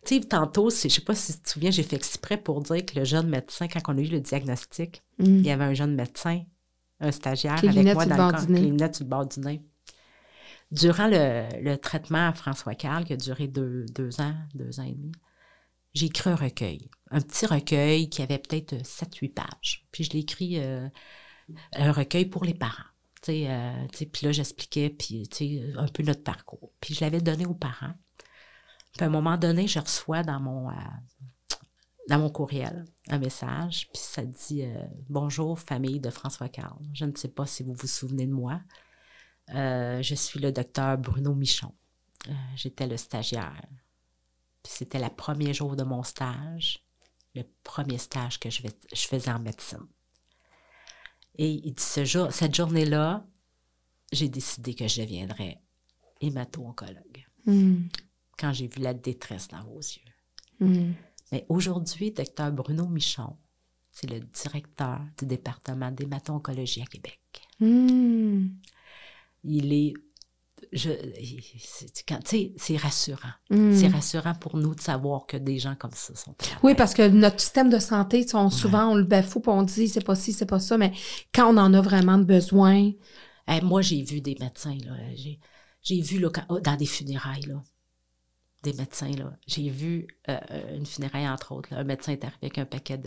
Tu sais, tantôt, je ne sais pas si tu te souviens, j'ai fait exprès pour dire que le jeune médecin, quand on a eu le diagnostic, il y avait un jeune médecin, un stagiaire avec moi dans le les lunettes sur le bord du nez. Durant le traitement à François Carl, qui a duré 2 ans et demi, j'ai écrit un recueil. Un petit recueil qui avait peut-être 7-8 pages. Puis je l'ai écrit un recueil pour les parents. Puis là, j'expliquais un peu notre parcours. Puis je l'avais donné aux parents. Puis à un moment donné, je reçois dans mon dans mon courriel un message, puis ça dit « Bonjour, famille de François Carl. Je ne sais pas si vous vous souvenez de moi. Je suis le docteur Bruno Michon. J'étais le stagiaire. Puis c'était le premier jour de mon stage, le premier stage que je faisais en médecine. Et il dit cette journée-là, j'ai décidé que je deviendrais hémato-oncologue. Quand j'ai vu la détresse dans vos yeux. Mais aujourd'hui, docteur Bruno Michon, c'est le directeur du département d'hémato-oncologie à Québec. Il est... c'est rassurant. C'est rassurant pour nous de savoir que des gens comme ça sont là. Oui, parce que notre système de santé, souvent, on le bafoue et on dit c'est pas ci, c'est pas ça, mais quand on en a vraiment besoin... Moi, j'ai vu des médecins, là. J'ai vu là, dans des funérailles, là, des médecins, là. J'ai vu une funéraille, entre autres. Là, un médecin est arrivé avec un paquet,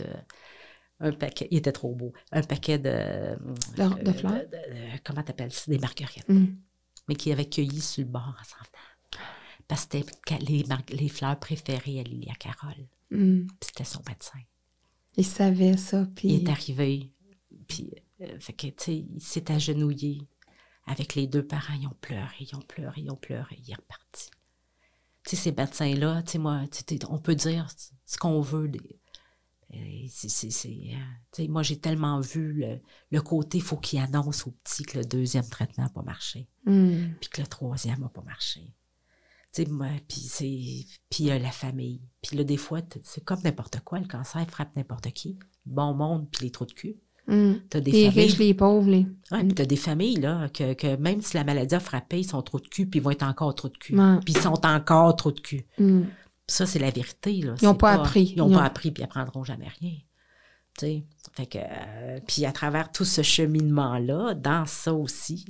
il était trop beau, un paquet de fleurs? Comment t'appelles ça? Des marguerites. Mais qui avait cueilli sur le bord en s'en venant. Parce que c'était les fleurs préférées à Lilia Carole. Puis c'était son médecin. Il savait ça. Puis... Il est arrivé, puis fait que, tu sais, il s'est agenouillé avec les deux parents. Ils ont pleuré, il est reparti. Tu sais, ces médecins-là, tu sais, moi, on peut dire ce qu'on veut. Moi, j'ai tellement vu le côté, il faut qu'il annonce au petit que le deuxième traitement n'a pas marché. Puis que le troisième n'a pas marché. Puis la famille. Puis là, des fois, c'est comme n'importe quoi. Le cancer frappe n'importe qui. Bon monde, puis les trous de cul. T'as des les familles, riches, les pauvres. Ouais, puis t'as des familles, là, que même si la maladie a frappé, ils sont trop de cul, puis ils vont être encore trop de cul. Puis ils sont encore trop de cul. Ça, c'est la vérité, là. Ils n'ont pas appris. Ils n'ont pas appris, puis ils n'apprendront jamais rien. Tu sais, fait que... puis à travers tout ce cheminement-là, dans ça aussi,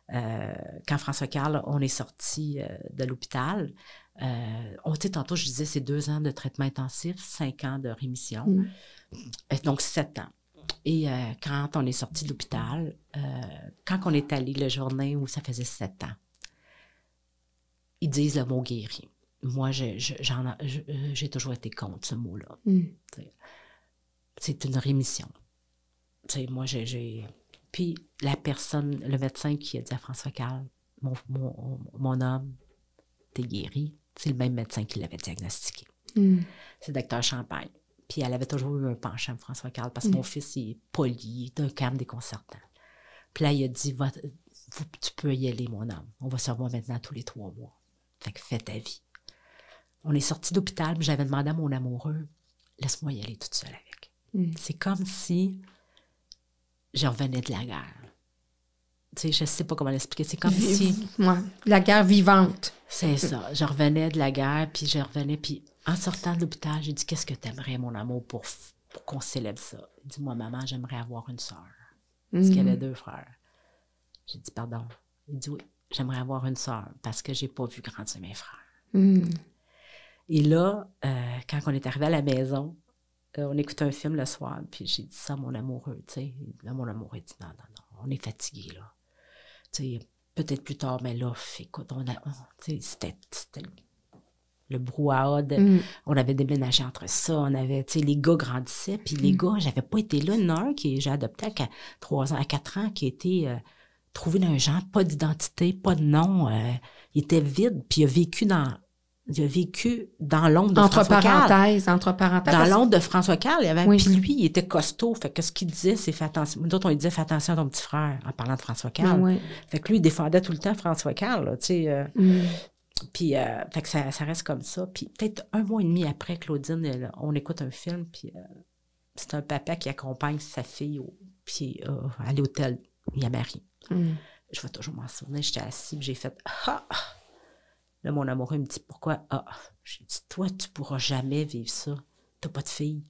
quand François Carl, on est sorti de l'hôpital, tantôt, je disais, c'est 2 ans de traitement intensif, 5 ans de rémission. Donc, 7 ans. Et quand on est sorti de l'hôpital, quand on est allé la journée où ça faisait 7 ans, ils disent le mot guéri. Moi, j'ai toujours été contre ce mot-là. C'est une rémission. T'sais, moi, Puis la personne, le médecin qui a dit à François Carl, mon homme, t'es guéri, c'est le même médecin qui l'avait diagnostiqué. C'est le docteur Champagne. Puis elle avait toujours eu un penchant, François Carl, parce que mon fils, il est poli, d'un calme déconcertant. Puis là, il a dit, tu peux y aller, mon homme. On va se revoir maintenant tous les 3 mois. Fait que fais ta vie. On est sorti d'hôpital, puis j'avais demandé à mon amoureux, laisse-moi y aller toute seule avec. C'est comme si je revenais de la guerre. Tu sais, je ne sais pas comment l'expliquer. C'est comme si... Ouais, la guerre vivante. C'est ça. Je revenais de la guerre, puis puis en sortant de l'hôpital, j'ai dit, qu'est-ce que tu aimerais, mon amour, pour qu'on célèbre ça? Il dit, moi, maman, j'aimerais avoir une sœur. Parce qu'il y avait 2 frères. J'ai dit, pardon. Il dit, oui, j'aimerais avoir une sœur, parce que je n'ai pas vu grandir mes frères. Et là, quand on est arrivé à la maison, on écoutait un film le soir, puis j'ai dit ça à mon amoureux, tu sais. Là, mon amoureux dit, non, on est fatigué, là. Tu sais, peut-être plus tard, mais là, écoute, tu sais, c'était le brouhaha. On avait déménagé entre ça, on avait, tu sais, les gars grandissaient, puis les gars, j'avais pas été là. Il y en a un qui j'ai adopté à 3 ans, à 4 ans, qui a été trouvé dans un genre, pas d'identité, pas de nom, il était vide, puis il a vécu dans l'ombre de François Carl. Entre parenthèses. Dans l'ombre de François Carl, puis lui, il était costaud. Fait que ce qu'il disait, c'est fais attention. Nous autres, on lui disait fais attention à ton petit frère, en parlant de François Carl. Fait que lui, il défendait tout le temps François Carl, tu sais. Puis, fait que ça reste comme ça. Puis peut-être 1 mois et demi après, Claudine, on écoute un film, puis c'est un papa qui accompagne sa fille à l'hôtel Yamari. Je vais toujours m'en souvenir. J'étais assise, puis j'ai fait « Ah! » Là, mon amoureux me dit « Pourquoi? » Ah! J'ai dit « Toi, tu pourras jamais vivre ça. T'as pas de fille. »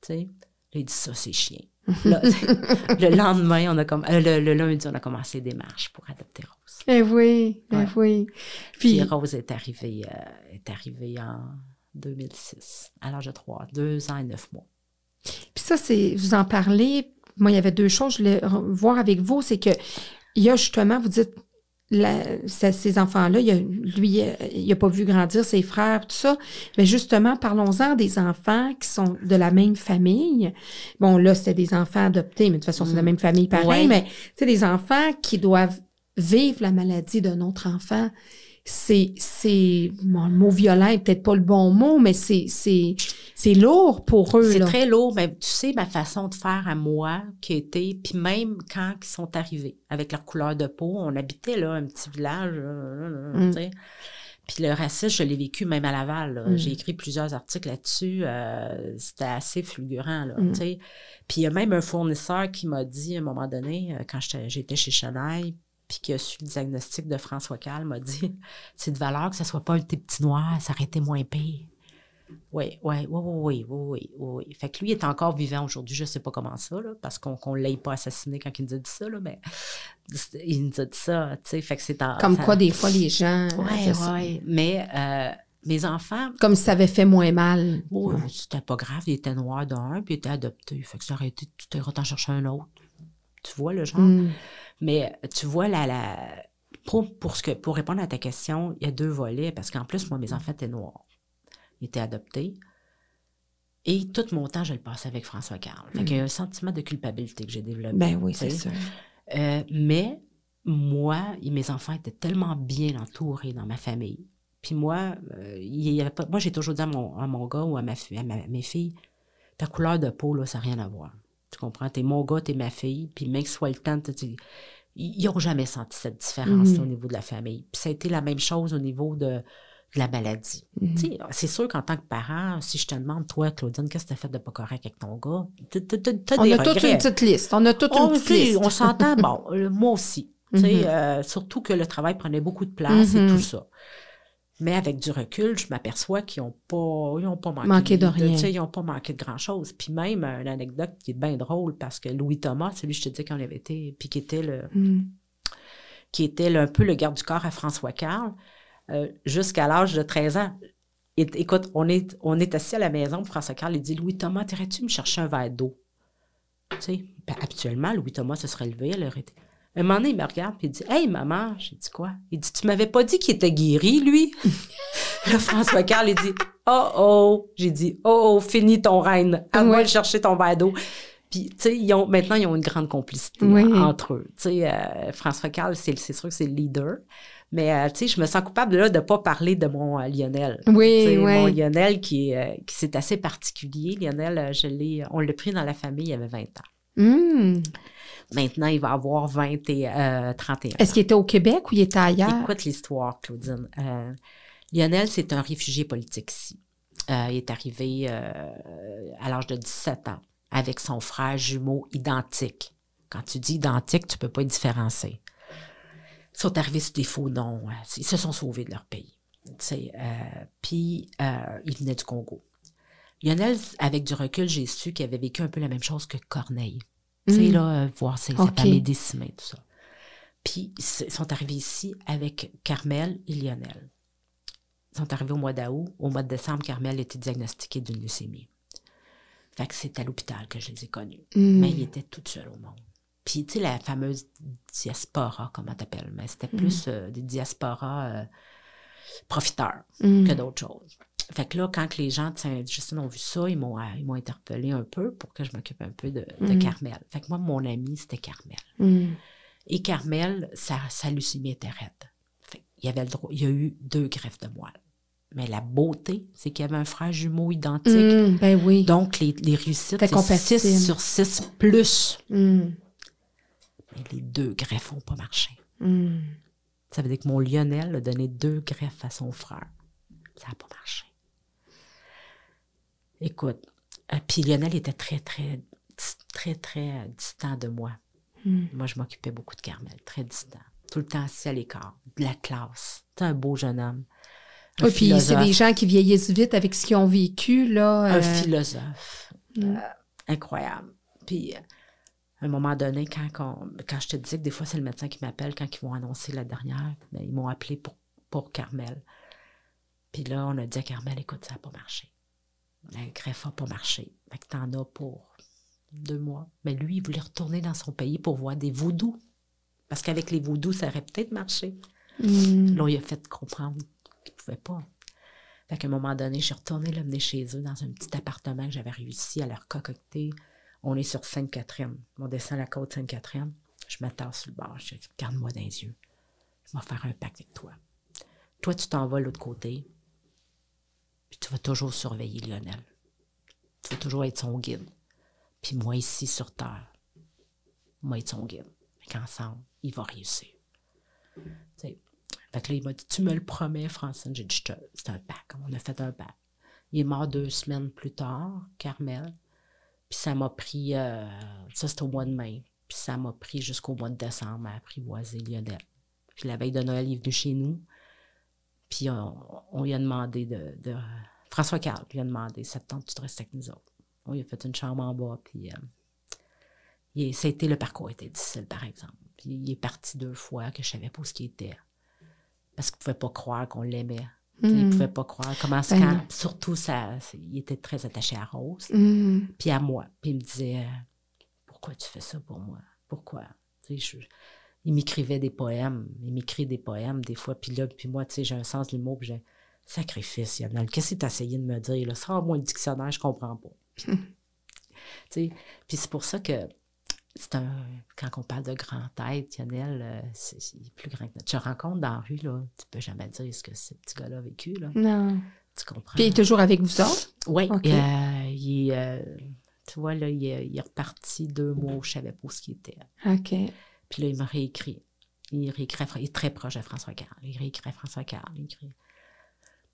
Tu sais? Là, il dit « Ça, c'est chien. » Là, le lendemain, le lundi, on a commencé les démarches pour adopter Rose. Eh oui, oui. Puis Rose est arrivée en 2006, à l'âge de 2 ans et 9 mois. Puis ça, vous en parlez. Moi, il y avait 2 choses que je voulais voir avec vous. C'est que il y a justement, vous dites, ces enfants-là, il n'a pas vu grandir ses frères, tout ça. Mais justement, parlons-en des enfants qui sont de la même famille. Bon, là, c'était des enfants adoptés, mais de toute façon, c'est la même famille pareil. Mais, tu sais, des enfants qui doivent vivre la maladie d'un autre enfant, bon, le mot violent est peut-être pas le bon mot, mais c'est lourd pour eux. C'est là. très lourd, mais tu sais, ma façon de faire à moi, qui était, puis même quand ils sont arrivés, avec leur couleur de peau, on habitait là, un petit village, tu sais. Puis le racisme, je l'ai vécu même à Laval. J'ai écrit plusieurs articles là-dessus. C'était assez fulgurant, là, tu sais. Puis il y a même un fournisseur qui m'a dit, à un moment donné, quand j'étais chez Chanel, puis qui a su le diagnostic de François Cal, m'a dit, c'est de valeur que ce soit pas un de tes petits noirs, ça aurait été moins pire. Oui. Fait que lui, il est encore vivant aujourd'hui. Je ne sais pas comment ça, là, parce qu'on ne l'ait pas assassiné quand il nous a dit ça, là, mais il nous a dit ça, tu sais. Fait que c'est Comme quoi, des fois, les gens... Oui. Mais mes enfants... Comme si ça avait fait moins mal. Oh, c'était pas grave. Il était noir d'un, puis il était adopté. Fait que ça aurait été... Tu t'aurais t'en chercher un autre. Tu vois, le genre? Mais tu vois, pour répondre à ta question, il y a 2 volets, parce qu'en plus, moi, mes enfants étaient noirs. Ils étaient adoptés. Et tout mon temps, je le passais avec François Carl. Fait qu'il y a un sentiment de culpabilité que j'ai développé. Ben oui, c'est sûr. Mais moi et mes enfants étaient tellement bien entourés dans ma famille. Puis moi, il y avait pas... Moi, j'ai toujours dit à mon gars ou à mes filles, ta couleur de peau, là, ça n'a rien à voir. Tu comprends? T'es mon gars, t'es ma fille. Puis même que ce soit le temps, ils n'ont jamais senti cette différence au niveau de la famille. Puis ça a été la même chose au niveau de la maladie. C'est sûr qu'en tant que parent, si je te demande, toi, Claudine, qu'est-ce que tu as fait de pas correct avec ton gars? On a toute une petite liste. On s'entend, bon, moi aussi. Surtout que le travail prenait beaucoup de place et tout ça. Mais avec du recul, je m'aperçois qu'ils n'ont pas manqué de rien. Ils n'ont pas manqué de grand-chose. Puis même, une anecdote qui est bien drôle, parce que Louis Thomas, celui, je te dis, quand on avait été, puis qui était un peu le garde du corps à François Carl, jusqu'à l'âge de 13 ans. Écoute, on est assis à la maison, François Carl, il dit, Louis Thomas, t'irais-tu me chercher un verre d'eau? Tu sais, habituellement, Louis Thomas se serait levé, elle aurait été... Un moment donné, il me regarde et il dit, « Hey, maman! » J'ai dit, « Quoi? » Il dit, « Tu m'avais pas dit qu'il était guéri, lui? » Là, François Carl, il dit, « Oh! » J'ai dit, « Oh! Finis ton règne. Va le chercher ton verre d'eau. » Puis, tu sais, maintenant, ils ont une grande complicité entre eux. Tu sais, François Carl, c'est sûr que c'est le leader. Mais, tu sais, je me sens coupable là, de ne pas parler de mon Lionel. Mon Lionel, qui c'est assez particulier. Lionel, on l'a pris dans la famille, il avait 20 ans. Maintenant, il va avoir 31. Est-ce qu'il était au Québec ou il était ailleurs? Écoute l'histoire, Claudine. Lionel, c'est un réfugié politique ici. Il est arrivé à l'âge de 17 ans avec son frère jumeau identique. Quand tu dis identique, tu ne peux pas différencier. Ils sont arrivés sur des faux noms. Ils se sont sauvés de leur pays. Puis, il venait du Congo. Lionel, avec du recul, j'ai su qu'il avait vécu un peu la même chose que Corneille. Tu sais, là, voir sa famille décimée, tout ça. Puis, ils sont arrivés ici avec Carmel et Lionel. Ils sont arrivés au mois d'août. Au mois de décembre, Carmel était diagnostiqué d'une leucémie. Fait que c'est à l'hôpital que je les ai connus. Mais il était tout seul au monde. Puis, tu sais, la fameuse diaspora, comment t'appelles, mais c'était plus des diasporas profiteurs que d'autres choses. Fait que là, quand les gens de Saint-Justine ont vu ça, ils m'ont interpellée un peu pour que je m'occupe un peu de Carmel. Fait que moi, mon ami, c'était Carmel. Et Carmel, sa leucémie était raide. Fait il y a eu 2 greffes de moelle. Mais la beauté, c'est qu'il y avait un frère jumeau identique. Ben oui. Donc, les réussites, c'est 6 sur 6 plus. Mais les 2 greffes n'ont pas marché. Ça veut dire que mon Lionel a donné 2 greffes à son frère. Ça n'a pas marché. Écoute, puis Lionel était très, très, très, très distant de moi. Moi, je m'occupais beaucoup de Carmel, très distant. Tout le temps assis à l'écart, de la classe. C'est un beau jeune homme. Oui, puis c'est des gens qui vieillissent vite avec ce qu'ils ont vécu, là. Un philosophe. Incroyable. Puis, à un moment donné, quand je te disais que des fois, c'est le médecin qui m'appelle quand ils vont annoncer la dernière, bien, ils m'ont appelé pour Carmel. Puis là, on a dit à Carmel, écoute, ça n'a pas marché. La greffe n'a pas marché. Fait que t'en as pour 2 mois. Mais lui, il voulait retourner dans son pays pour voir des voodoos. Parce qu'avec les vaudous, ça aurait peut-être marché. Là, il a fait comprendre qu'il ne pouvait pas. Fait qu'à un moment donné, je suis retournée l'amener chez eux dans un petit appartement que j'avais réussi à leur concocter. On est sur Sainte-Catherine. On descend la côte Sainte-Catherine. Je m'attache sur le bord. Je dis, regarde-moi dans les yeux. Je vais faire un pacte avec toi. Toi, tu t'en vas de l'autre côté. Puis tu vas toujours surveiller Lionel. Tu vas toujours être son guide. Puis moi, ici, sur Terre, moi, être son guide. Fait qu'ensemble, il va réussir. T'sais. Fait que là, il m'a dit, tu me le promets, Francine? J'ai dit, c'est un pacte. On a fait un pacte. Il est mort 2 semaines plus tard, Carmel. Puis ça m'a pris, ça c'était au mois de mai. Puis ça m'a pris jusqu'au mois de décembre à apprivoiser Lionel. Puis la veille de Noël, il est venu chez nous. Puis on lui a demandé François Carl lui a demandé, septembre, tu te restes avec nous autres. On lui a fait une chambre en bas. Puis le parcours était difficile, par exemple. Puis il est parti 2 fois que je savais pas où ce qu'il était. Parce qu'il ne pouvait pas croire qu'on l'aimait. Il ne pouvait pas croire comment surtout, il était très attaché à Rose, puis à moi. Puis il me disait, pourquoi tu fais ça pour moi? Pourquoi? Il m'écrivait des poèmes. Il m'écrit des poèmes des fois. Puis là, puis moi, j'ai un sens de l'humour. Puis j'ai sacrifice, Lionel. Qu'est-ce que tu as essayé de me dire? Là? Sors-moi le dictionnaire, je ne comprends pas. Puis c'est pour ça que quand on parle de grand tête, Lionel, c'est plus grand que notre. Tu le rencontres dans la rue, là, tu peux jamais dire ce que ce petit gars-là a vécu. Là. Non. Tu comprends? Puis il est toujours avec vous autres? Oui. Okay. Tu vois, là, il est reparti 2 mois où je ne savais pas où il était. OK. Puis là, il m'a réécrit. Il est très proche de François Carl. Il réécrit à François Carl.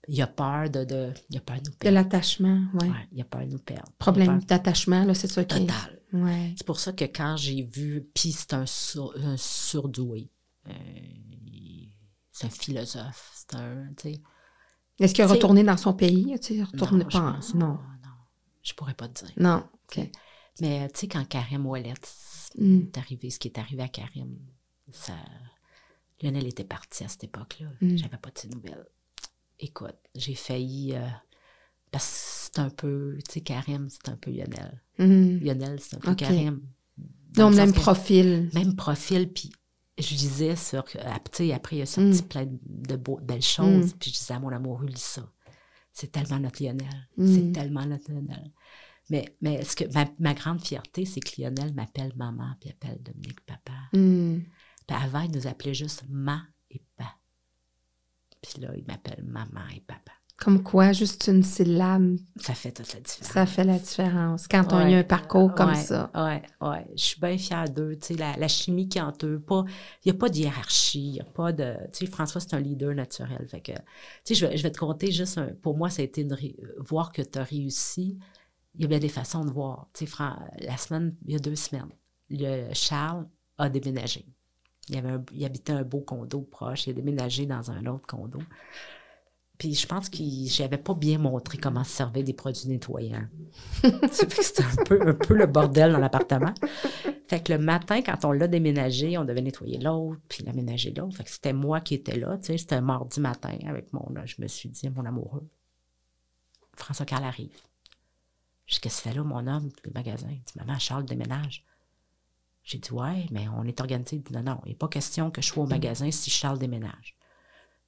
Il a peur de nous perdre. De l'attachement, oui. Ouais, il a peur de nous perdre. Problème d'attachement, là, c'est ça qui est... Total. Ouais. C'est pour ça que quand j'ai vu... Puis c'est un surdoué. C'est un philosophe. C'est un... Est-ce qu'il est retourné dans son pays? Retourné pas? Non. Je pourrais pas te dire. Non, OK. Mais tu sais, quand Karim Ouellet est arrivé, ce qui est arrivé à Karim, Lionel était parti à cette époque-là. J'avais pas de ses nouvelles. Écoute, j'ai failli... parce que c'est un peu... Tu sais, Karim, c'est un peu Lionel. Lionel, c'est un peu Karim. Donc, même profil. Même profil, puis je disais sur... Tu sais, après, il a sorti plein de belles choses, puis je disais à mon amoureux, lis ça. C'est tellement notre Lionel. C'est tellement notre Lionel. Mais ce que ma grande fierté, c'est que Lionel m'appelle maman, puis appelle Dominique papa. Puis avant, il nous appelait juste ma et pa. Puis là, il m'appelle maman et papa. Comme quoi, juste une syllabe. Ça fait toute la différence. Ça fait la différence quand on a un parcours comme ça. Oui. Je suis bien fière d'eux. Tu sais, la chimie qui est entre eux. Il n'y a pas de hiérarchie. Il n'y a pas de... Tu sais, François, c'est un leader naturel. Fait que, tu sais, je vais te conter juste pour moi, ça a été voir que tu as réussi. Il y a bien des façons de voir. Tu sais, il y a 2 semaines, Charles a déménagé. Il habitait un beau condo proche. Il a déménagé dans un autre condo. Puis je pense que je n'avais pas bien montré comment se servir des produits nettoyants. C'était un peu le bordel dans l'appartement. Fait que le matin, quand on l'a déménagé, on devait nettoyer l'autre, puis l'aménager l'autre. Fait que c'était moi qui étais là. Tu sais, c'était un mardi matin avec je me suis dit, mon amoureux, François Carl arrive. Je dis, qu'est-ce que tu fais là, mon homme, les magasins? Il dit, maman, Charles déménage. J'ai dit, ouais, mais on est organisé. Il dit, non, il n'est pas question que je sois au magasin si Charles déménage.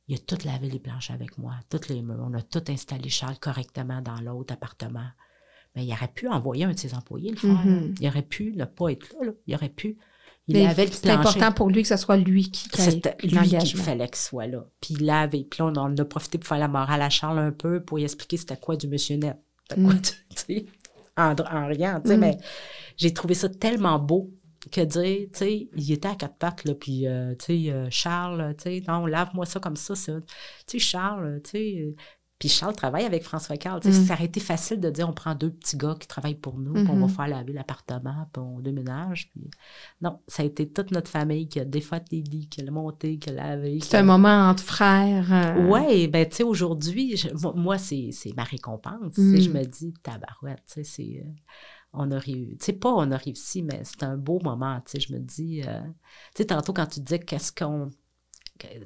Il a tout lavé les planches avec moi, toutes les murs. On a tout installé Charles correctement dans l'autre appartement. Mais il aurait pu envoyer un de ses employés le faire. Il aurait pu ne pas être là. Il aurait pu. C'était important pour lui que ce soit lui qui c'était lui qu'il fallait qu'il soit là. Puis il lavait. Puis là, on a profité pour faire la morale à Charles un peu pour lui expliquer c'était quoi du monsieur net. C'était quoi, tu sais, en rien. Tu sais, mais j'ai trouvé ça tellement beau que dire, tu sais, il était à 4 pattes, là, puis, tu sais, Charles, tu sais, non, lave-moi ça comme ça. Tu sais, Charles, tu sais... Puis Charles travaille avec François Carl. Ça aurait été facile de dire, on prend 2 petits gars qui travaillent pour nous, puis on va faire laver l'appartement, puis on déménage. Puis... Non, ça a été toute notre famille qui a défait les lits, qui a monté, qui a lavé. C'est un moment entre frères. Oui, bien, tu sais, aujourd'hui, moi, c'est ma récompense. Je me dis, tabarouette, tu sais, c'est... on a réussi. Tu sais, pas on a réussi, mais c'est un beau moment. Tu sais, je me dis... tu sais, tantôt, quand tu disais qu'est-ce qu'on...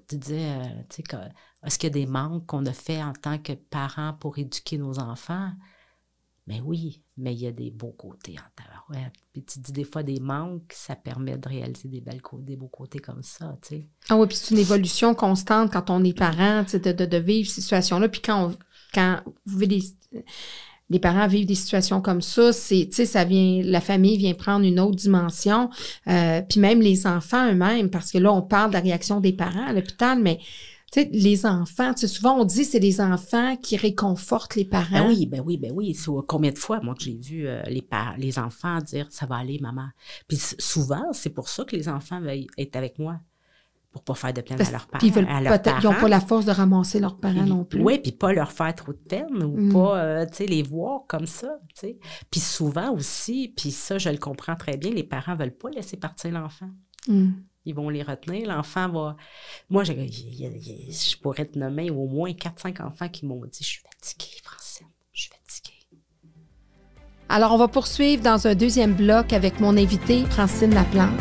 Tu disais, tu sais, est-ce qu'il y a des manques qu'on a fait en tant que parents pour éduquer nos enfants? Mais oui, mais il y a des beaux côtés en tabarouette. Puis tu dis des fois des manques, ça permet de réaliser des beaux côtés comme ça, tu sais. Ah oui, puis c'est une évolution constante quand on est parent, tu sais, de vivre ces situations-là. Puis quand vous vivez les parents vivent des situations comme ça, c'est, tu sais, la famille vient prendre une autre dimension. Puis même les enfants eux-mêmes, parce que là, on parle de la réaction des parents à l'hôpital, mais tu sais, les enfants, tu sais, souvent on dit que c'est les enfants qui réconfortent les parents. Ben oui. C'est combien de fois, moi, que j'ai vu les enfants dire « ça va aller, maman ». Puis souvent, c'est pour ça que les enfants veulent être avec moi, pour pas faire de peine à leurs parents. Puis ils n'ont pas la force de ramasser leurs parents non plus. Oui, puis pas leur faire trop de peine ou pas, tu sais, les voir comme ça, tu sais. Puis souvent aussi, puis ça, je le comprends très bien, les parents veulent pas laisser partir l'enfant. Ils vont les retenir. L'enfant va... Moi, je pourrais te nommer au moins 4-5 enfants qui m'ont dit « Je suis fatiguée, Francine, je suis fatiguée. » Alors, on va poursuivre dans un deuxième bloc avec mon invitée, Francine Laplante.